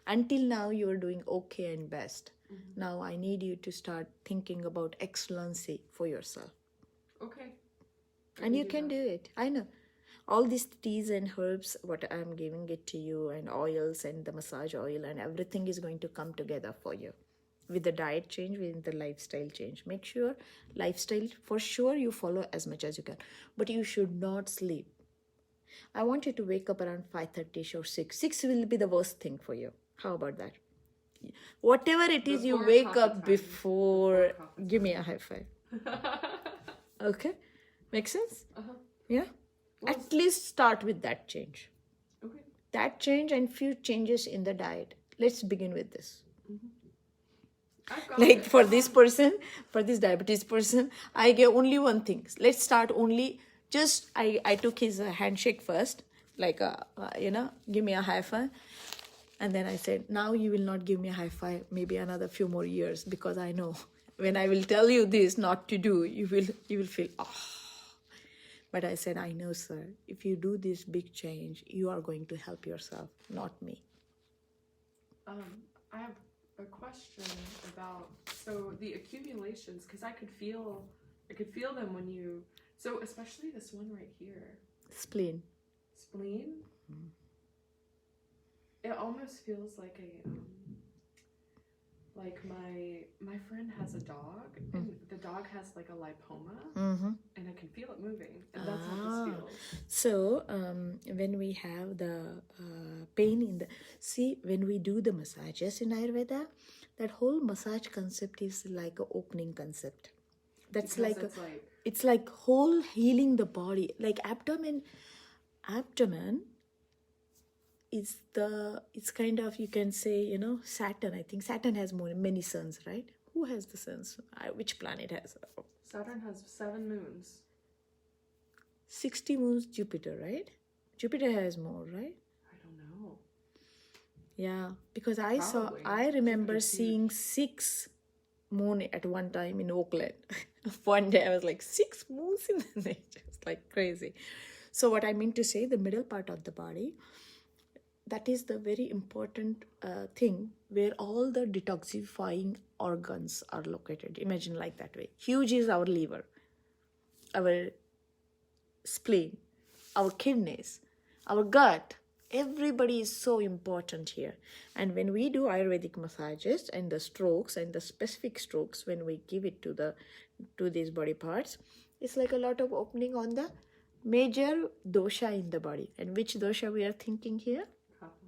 Until now, you are doing okay and best. Now I need you to start thinking about excellency for yourself. Okay. And you can do it. I know. All these teas and herbs, what I'm giving it to you, and oils and the massage oil and everything is going to come together for you. With the diet change, with the lifestyle change. Make sure lifestyle, for sure you follow as much as you can. But you should not sleep. I want you to wake up around 5:30 or 6. 6 will be the worst thing for you. How about that? Whatever it is, you wake up before. Give me a high five. Okay? Make sense? Yeah? Well, at least start with that change. Okay. That change and few changes in the diet. Let's begin with this. Like for this person, for this diabetes person, I gave only one thing. Let's start only, just I took his handshake first, like, give me a high five. And then I said, now you will not give me a high five, maybe another few more years, because I know when I will tell you this not to do, you will feel, But I said, I know, sir, if you do this big change, you are going to help yourself, not me. I have a question about, so the accumulations, because I could feel them when you, so especially this one right here. Spleen. It almost feels like like my friend has a dog, and the dog has like a lipoma, and I can feel it moving, and that's how this feels. So when we have the pain in the, see, when we do the massages in Ayurveda, that whole massage concept is like an opening concept. That's Because like it's like whole healing the body. Like abdomen is it's kind of, you can say, you know, Saturn. I think Saturn has many suns, right? Who has the suns? Which planet has? Saturn has 7 moons. 60 moons, Jupiter, right? Jupiter has more, right? I don't know. Yeah, because Probably. I remember Jupiter's seeing 6 moon at one time in Oakland. One day I was like, 6 moons in the night. It's like crazy. So what I mean to say, the middle part of the body, that is the very important thing where all the detoxifying organs are located. Imagine like that way. Huge is our liver, our spleen, our kidneys, our gut. Everybody is so important here. And when we do Ayurvedic massages and the strokes and the specific strokes, when we give it to these body parts, it's like a lot of opening on the major dosha in the body. And which dosha we are thinking here? Kapha.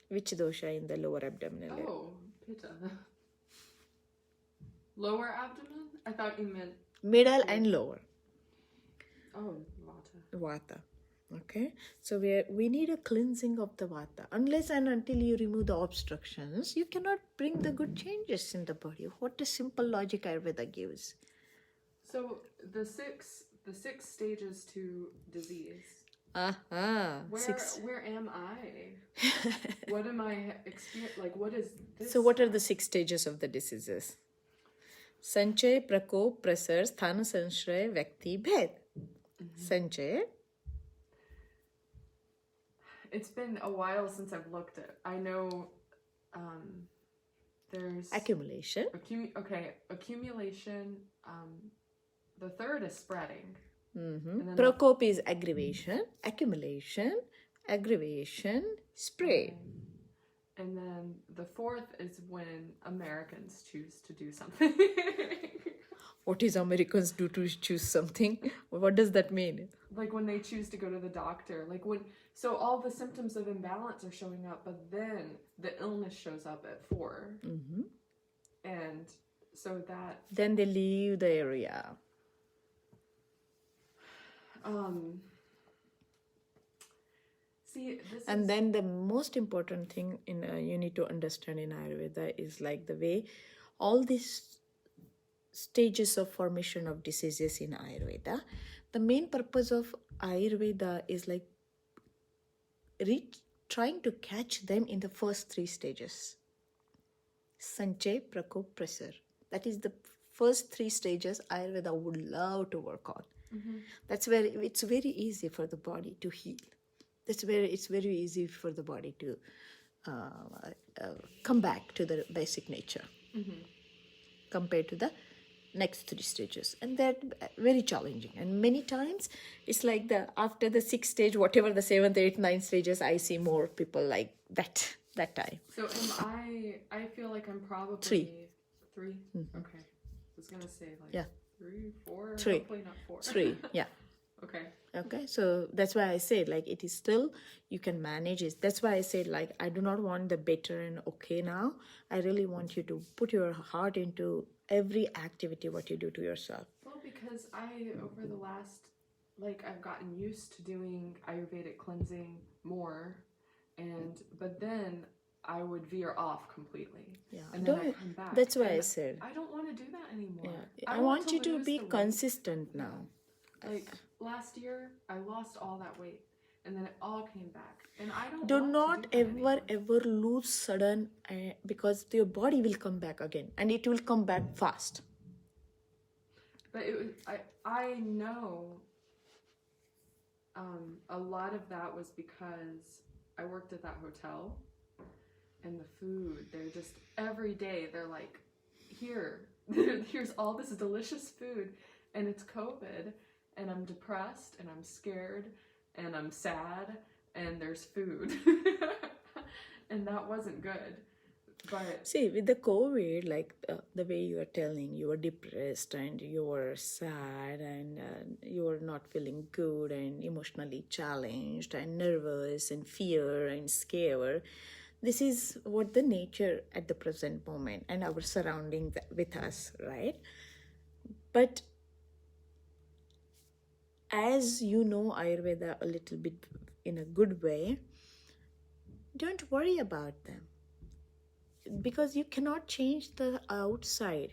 Which dosha in the lower abdominal area? Oh, Pitta. Lower abdomen? I thought you meant... Middle and lower. Oh, Vata. Vata. Okay, so we need a cleansing of the Vata. Unless and until you remove the obstructions, you cannot bring the good changes in the body. What a simple logic Ayurveda gives. So the six stages to disease. Where am I? What am I experiencing? Like, what is this? So what are the 6 stages of the diseases? Sanchay, Prakop, Prasar, Sthana, Sanshray, Vyakti, Bhed. Sanchay. It's been a while since I've looked at. I know there's Accumulation. Accumulation. The third is spreading. Prakop is aggravation, accumulation, aggravation, spread. And then the fourth is when Americans choose to do something. What is Americans do to choose something? What does that mean? Like when they choose to go to the doctor. Like when, so all the symptoms of imbalance are showing up, but then the illness shows up at 4. And so that... Then they leave the area. See, and then the most important thing you need to understand in Ayurveda is like the way all these stages of formation of diseases in Ayurveda, the main purpose of Ayurveda is like trying to catch them in the first 3 stages. Sanchay, Prakop, Prasar. That is the first 3 stages Ayurveda would love to work on. That's where it's very easy for the body to heal. That's where it's very easy for the body to come back to the basic nature compared to the next 3 stages. And they're very challenging. And many times it's like after the 6th stage, whatever the 7th, 8th, 9th stages, I see more people like that time. So I feel like I'm probably 3. Okay. I was going to say like 3, 4, 3. Hopefully not 4. 3, yeah. Okay, so that's why I said like it is still, you can manage it. That's why I said like I do not want the better and okay now. I really want you to put your heart into every activity what you do to yourself. Well, because over the last, like I've gotten used to doing Ayurvedic cleansing more, but then I would veer off completely. Yeah, and then I come back. That's why I said I don't want to do that anymore. Yeah. I want you to be consistent now. Like last year, I lost all that weight, and then it all came back. And I don't. Do want not to do that ever lose sudden, because your body will come back again, and it will come back fast. But I know. A lot of that was because I worked at that hotel, and the food. They're just every day. They're like, here's all this delicious food, and it's COVID. And I'm depressed, and I'm scared, and I'm sad, and there's food. And that wasn't good. But See, with the COVID, like the way you are telling, you were depressed and you were sad and you were not feeling good and emotionally challenged and nervous and fear and scared. This is what the nature at the present moment and our surrounding with us, right? But as you know Ayurveda a little bit in a good way, don't worry about them because you cannot change the outside.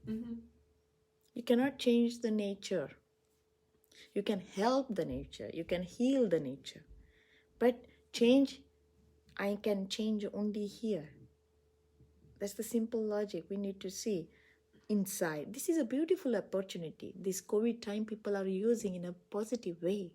You cannot change the nature. You can help the nature. You can heal the nature. But I can change only here. That's the simple logic we need to see inside. This is a beautiful opportunity. This COVID time people are using in a positive way.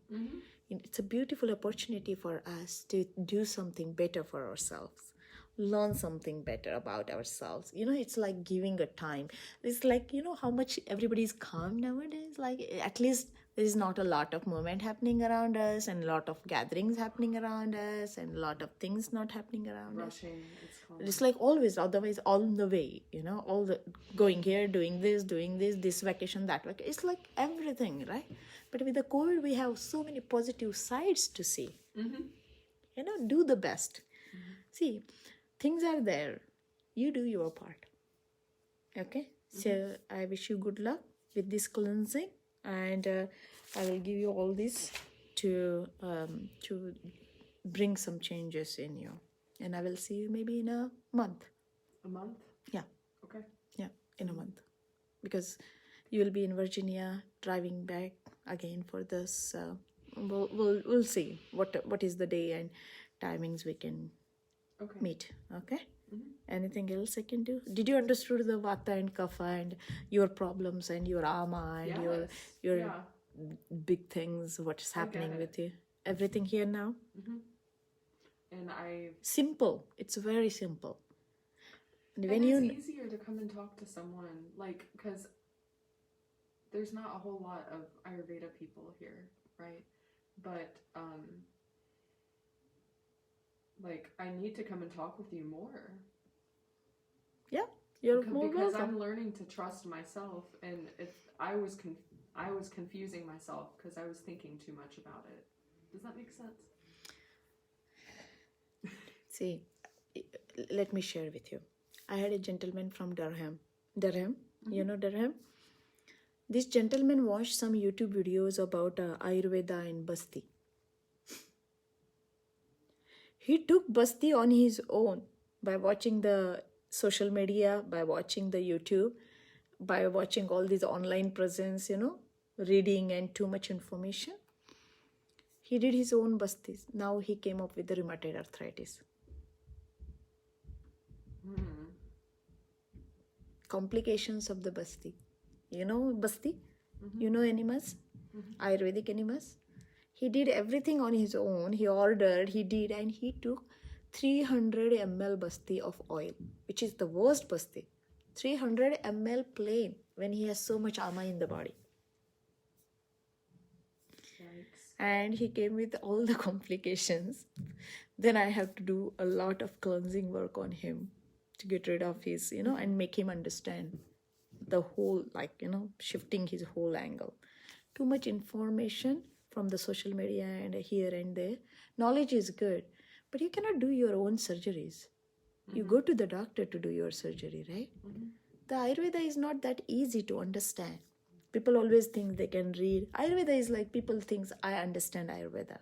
It's a beautiful opportunity for us to do something better for ourselves, learn something better about ourselves. It's like giving a time. It's like, how much everybody is calm nowadays. Like, at least there is not a lot of movement happening around us and a lot of gatherings happening around us and a lot of things not happening around us. rushing, it's called. It's like always, otherwise, all the way, all the going here, doing this, this vacation, that vacation. It's like everything, right? But with the COVID, we have so many positive sides to see. Do the best. See, things are there. You do your part. Okay? So I wish you good luck with this cleansing, and I will give you all this to bring some changes in you. And I will see you maybe in a month. A month? Yeah. Okay. Yeah, in a month. Because you will be in Virginia driving back again for this. We'll see what is the day and timings we can meet. Okay? Anything else I can do? Did you understood the Vata and Kapha and your problems and your Ama and your big things, what's happening with you? Everything here now? And Simple. It's very simple. And it's easier to come and talk to someone, like, because there's not a whole lot of Ayurveda people here, right? But, like, I need to come and talk with you more. Yeah, you're more because welcome. I'm learning to trust myself, and if I was confusing myself because I was thinking too much about it. Does that make sense? See, let me share with you. I had a gentleman from Durham. You know Durham? This gentleman watched some YouTube videos about Ayurveda in Basti. He took Basti on his own by watching the social media, by watching the YouTube, by watching all these online presence, reading and too much information. He did his own Bastis. Now he came up with the rheumatoid arthritis. Complications of the Basti. You know Basti? You know enemas? Ayurvedic enemas? He did everything on his own. He ordered, he did, and he took 300 ml Basti of oil, which is the worst Basti. 300 ml plain when he has so much ama in the body. Yikes. And he came with all the complications. Then I have to do a lot of cleansing work on him to get rid of his, and make him understand the whole, shifting his whole angle. Too much information from the social media and here and there. Knowledge is good, but you cannot do your own surgeries. You go to the doctor to do your surgery, right? The Ayurveda is not that easy to understand. People always think they can read. Ayurveda is like people think I understand Ayurveda.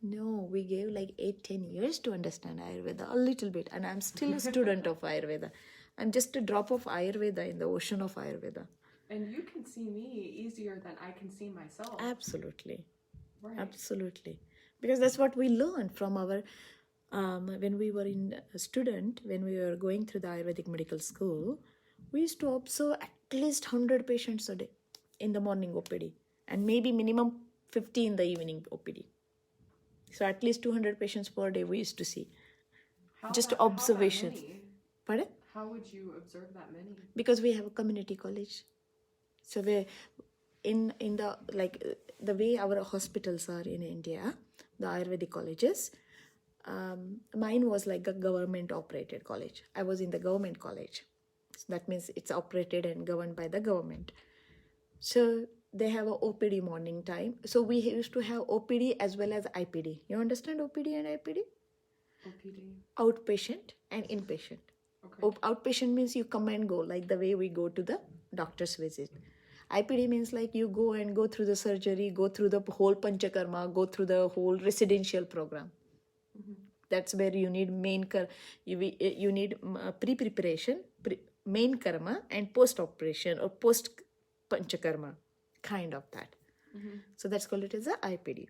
No, we gave like 8-10 years to understand Ayurveda, a little bit. And I'm still a student of Ayurveda. I'm just a drop of Ayurveda in the ocean of Ayurveda. And you can see me easier than I can see myself. Absolutely. Right. Absolutely. Because that's what we learned from our, when we were a student, when we were going through the Ayurvedic medical school, we used to observe at least 100 patients a day in the morning OPD and maybe minimum 50 in the evening OPD. So at least 200 patients per day we used to see. Just observation. Pardon? How would you observe that many? Because we have a community college. So we in the way our hospitals are in India, the Ayurvedic colleges, Mine was like a government operated college. I was in the government college. So that means it's operated and governed by the government. So they have a OPD morning time. So we used to have OPD as well as IPD. You understand OPD and IPD? OPD. Outpatient and inpatient. Okay. Outpatient means you come and go, like the way we go to the doctor's visit. IPD means like you go through the surgery, go through the whole panchakarma, go through the whole residential program. That's where you need you need pre-preparation, main karma, and post-operation or post-panchakarma, kind of that. So that's called it as a IPD,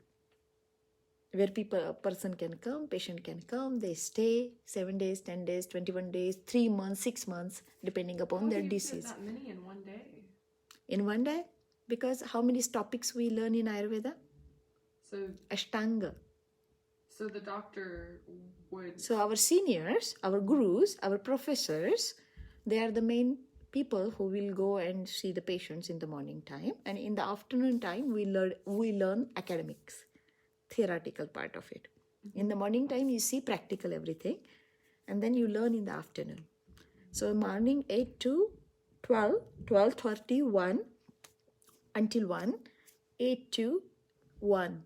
where a person can come, patient can come, they stay 7 days, 10 days, 21 days, 3 months, 6 months, depending upon their disease. That many in one day? In one day? Because how many topics we learn in Ayurveda? So Ashtanga. So the doctor would... So our seniors, our gurus, our professors, they are the main people who will go and see the patients in the morning time. And in the afternoon time, we learn academics, theoretical part of it. In the morning time, you see practical everything. And then you learn in the afternoon. So morning 8 to 12, 12:30, 1 until 1, 8 to 1.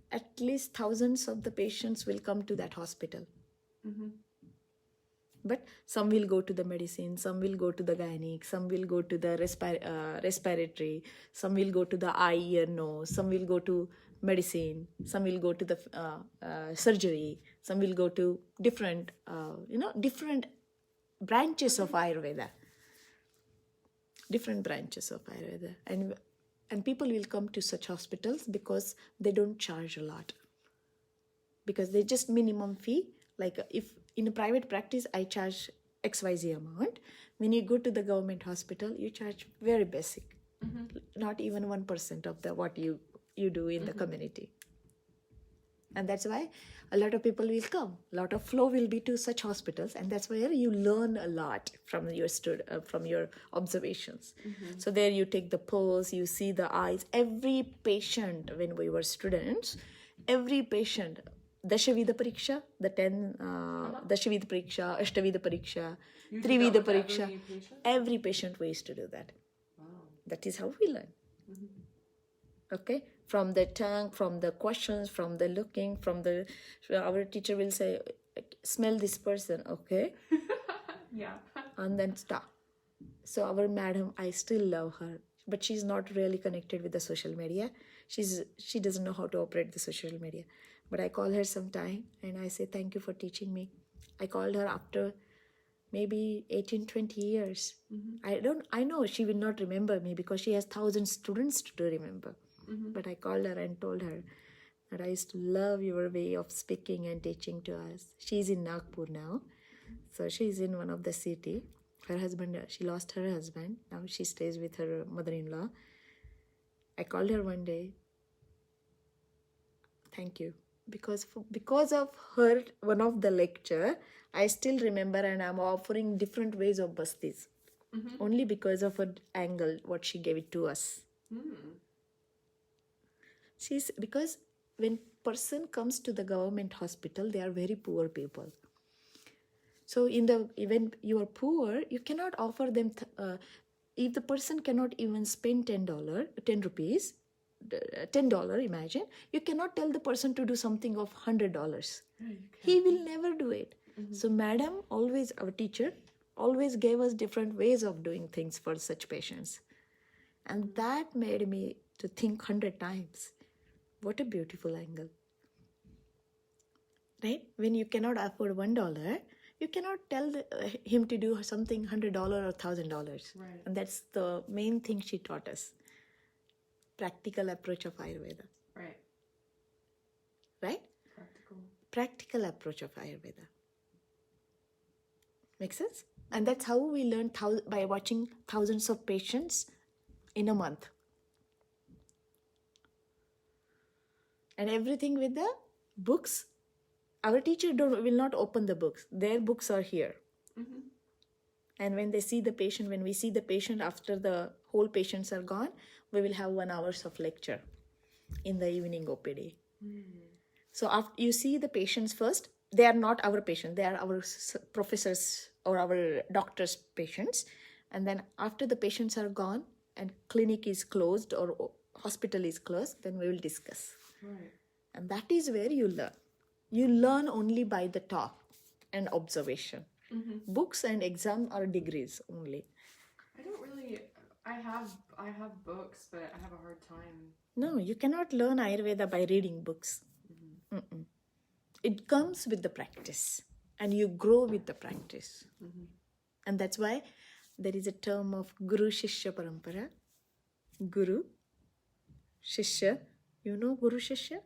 At least thousands of the patients will come to that hospital. But some will go to the medicine, some will go to the gynec, some will go to the respiratory, some will go to the eye, ear, nose, some will go to medicine, some will go to the surgery, some will go to different branches of Ayurveda. Different branches of Ayurveda. And people will come to such hospitals because they don't charge a lot. Because they just minimum fee. Like if in a private practice, I charge XYZ amount. When you go to the government hospital, you charge very basic. Not even 1% of what you do in the community. And that's why a lot of people will come. A lot of flow will be to such hospitals, and that's where you learn a lot from your observations. So there you take the pulse, you see the eyes. Every patient, when we were students, every patient, Dashavida Pariksha, the 10 Dashavida Pariksha, Ashtavida Pariksha, Trivida Pariksha, every patient we used to do that. Wow. That is how we learn. Okay, from the tongue, from the questions, from the looking, our teacher will say, smell this person, okay? Yeah. And then stop. So our madam, I still love her, but she's not really connected with the social media. She doesn't know how to operate the social media. But I call her sometime and I say, thank you for teaching me. I called her after maybe 18, 20 years. I know she will not remember me because she has 1,000 students to remember. But I called her and told her that I used to love your way of speaking and teaching to us. She's in Nagpur now. So she's in one of the city. Her husband, she lost her husband. Now she stays with her mother-in-law. I called her one day. Thank you. Because of her, one of the lecture, I still remember, and I'm offering different ways of bastis. Only because of her angle, what she gave it to us. Because when person comes to the government hospital, they are very poor people. So when you are poor, you cannot offer them, if the person cannot even spend $10, 10 rupees, $10, imagine, you cannot tell the person to do something of $100. He will never do it. So madam, always, our teacher, always gave us different ways of doing things for such patients. And that made me to think 100 times. What a beautiful angle. Right? When you cannot afford $1, you cannot tell him to do something $100 or $1,000. Right. And that's the main thing she taught us. Practical approach of Ayurveda. Right. Right? Practical approach of Ayurveda. Make sense? And that's how we learn by watching thousands of patients in a month. And everything with the books. Our teacher will not open the books. Their books are here. And when we see the patient after the whole patients are gone, we will have 1 hour of lecture in the evening OPD. So after you see the patients first, they are not our patients. They are our professors or our doctors' patients. And then after the patients are gone and clinic is closed or hospital is closed, then we will discuss. Right. And that is where you learn. You learn only by the talk and observation. Books and exam are degrees only. I don't really. I have books, but I have a hard time. No, you cannot learn Ayurveda by reading books. Mm-mm. It comes with the practice, and you grow with the practice. And that's why there is a term of Guru Shishya Parampara. Guru, Shishya. You know Guru Shishya?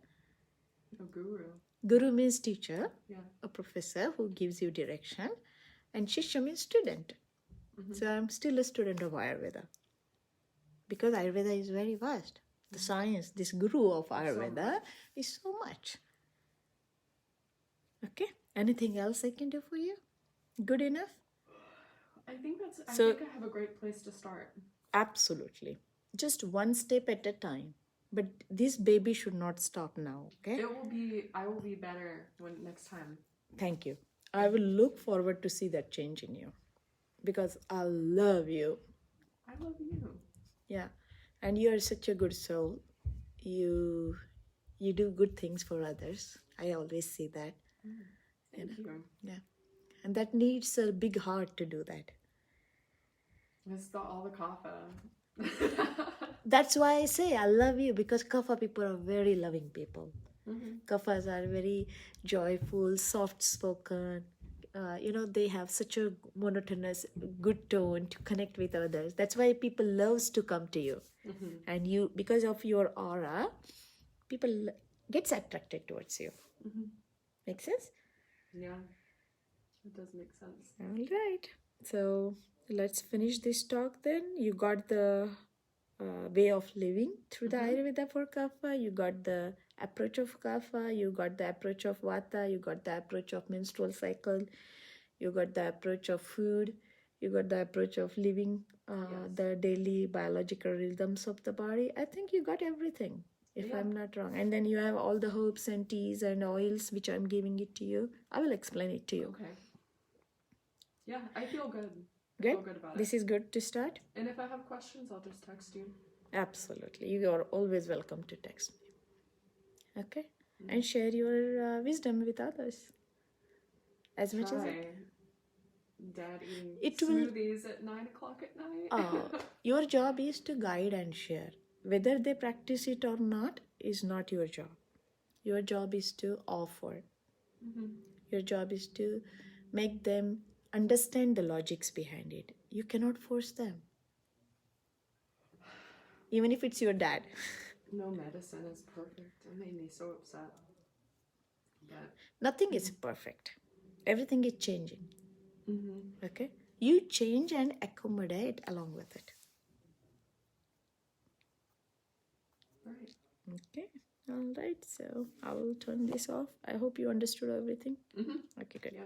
A guru. Guru means teacher, Yeah. a professor who gives you direction, and Shishya means student. So I'm still a student of Ayurveda because Ayurveda is very vast. The science, this guru of Ayurveda is so much. Okay, anything else I can do for you? Good enough? I think I think I have a great place to start. Absolutely. Just one step at a time. But this baby should not stop now, okay? I will be better next time. Thank you. I will look forward to see that change in you because I love you. I love you. Yeah. And you are such a good soul. You do good things for others. I always say that. Thank you. Yeah. And that needs a big heart to do that. It's all the kapha. That's why I say I love you because Kapha people are very loving people. Kaphas are very joyful, soft-spoken. They have such a monotonous, good tone to connect with others. That's why people loves to come to you. And you, because of your aura, people gets attracted towards you. Make sense? Yeah, it does make sense. All right. So let's finish this talk then. You got the way of living through the Ayurveda for Kapha. You got the approach of Kapha. You got the approach of Vata. You got the approach of menstrual cycle. You got the approach of food. You got the approach of living the daily biological rhythms of the body. I think you got everything, if I'm not wrong. And then you have all the herbs and teas and oils, which I'm giving it to you. I will explain it to you. Okay. Yeah, I feel good. Good? I feel good about it. This is good to start? And if I have questions, I'll just text you. Absolutely. You are always welcome to text me. Okay? And share your wisdom with others. As much as Dad eating It smoothies at 9 o'clock at night. your job is to guide and share. Whether they practice it or not is not your job. Your job is to offer. Your job is to make them understand the logics behind it. You cannot force them. Even if it's your dad. No medicine is perfect. It made me so upset. But Nothing is perfect. Everything is changing. Okay? You change and accommodate along with it. right. Okay. All right. So I will turn this off. I hope you understood everything. Okay, good. Yeah.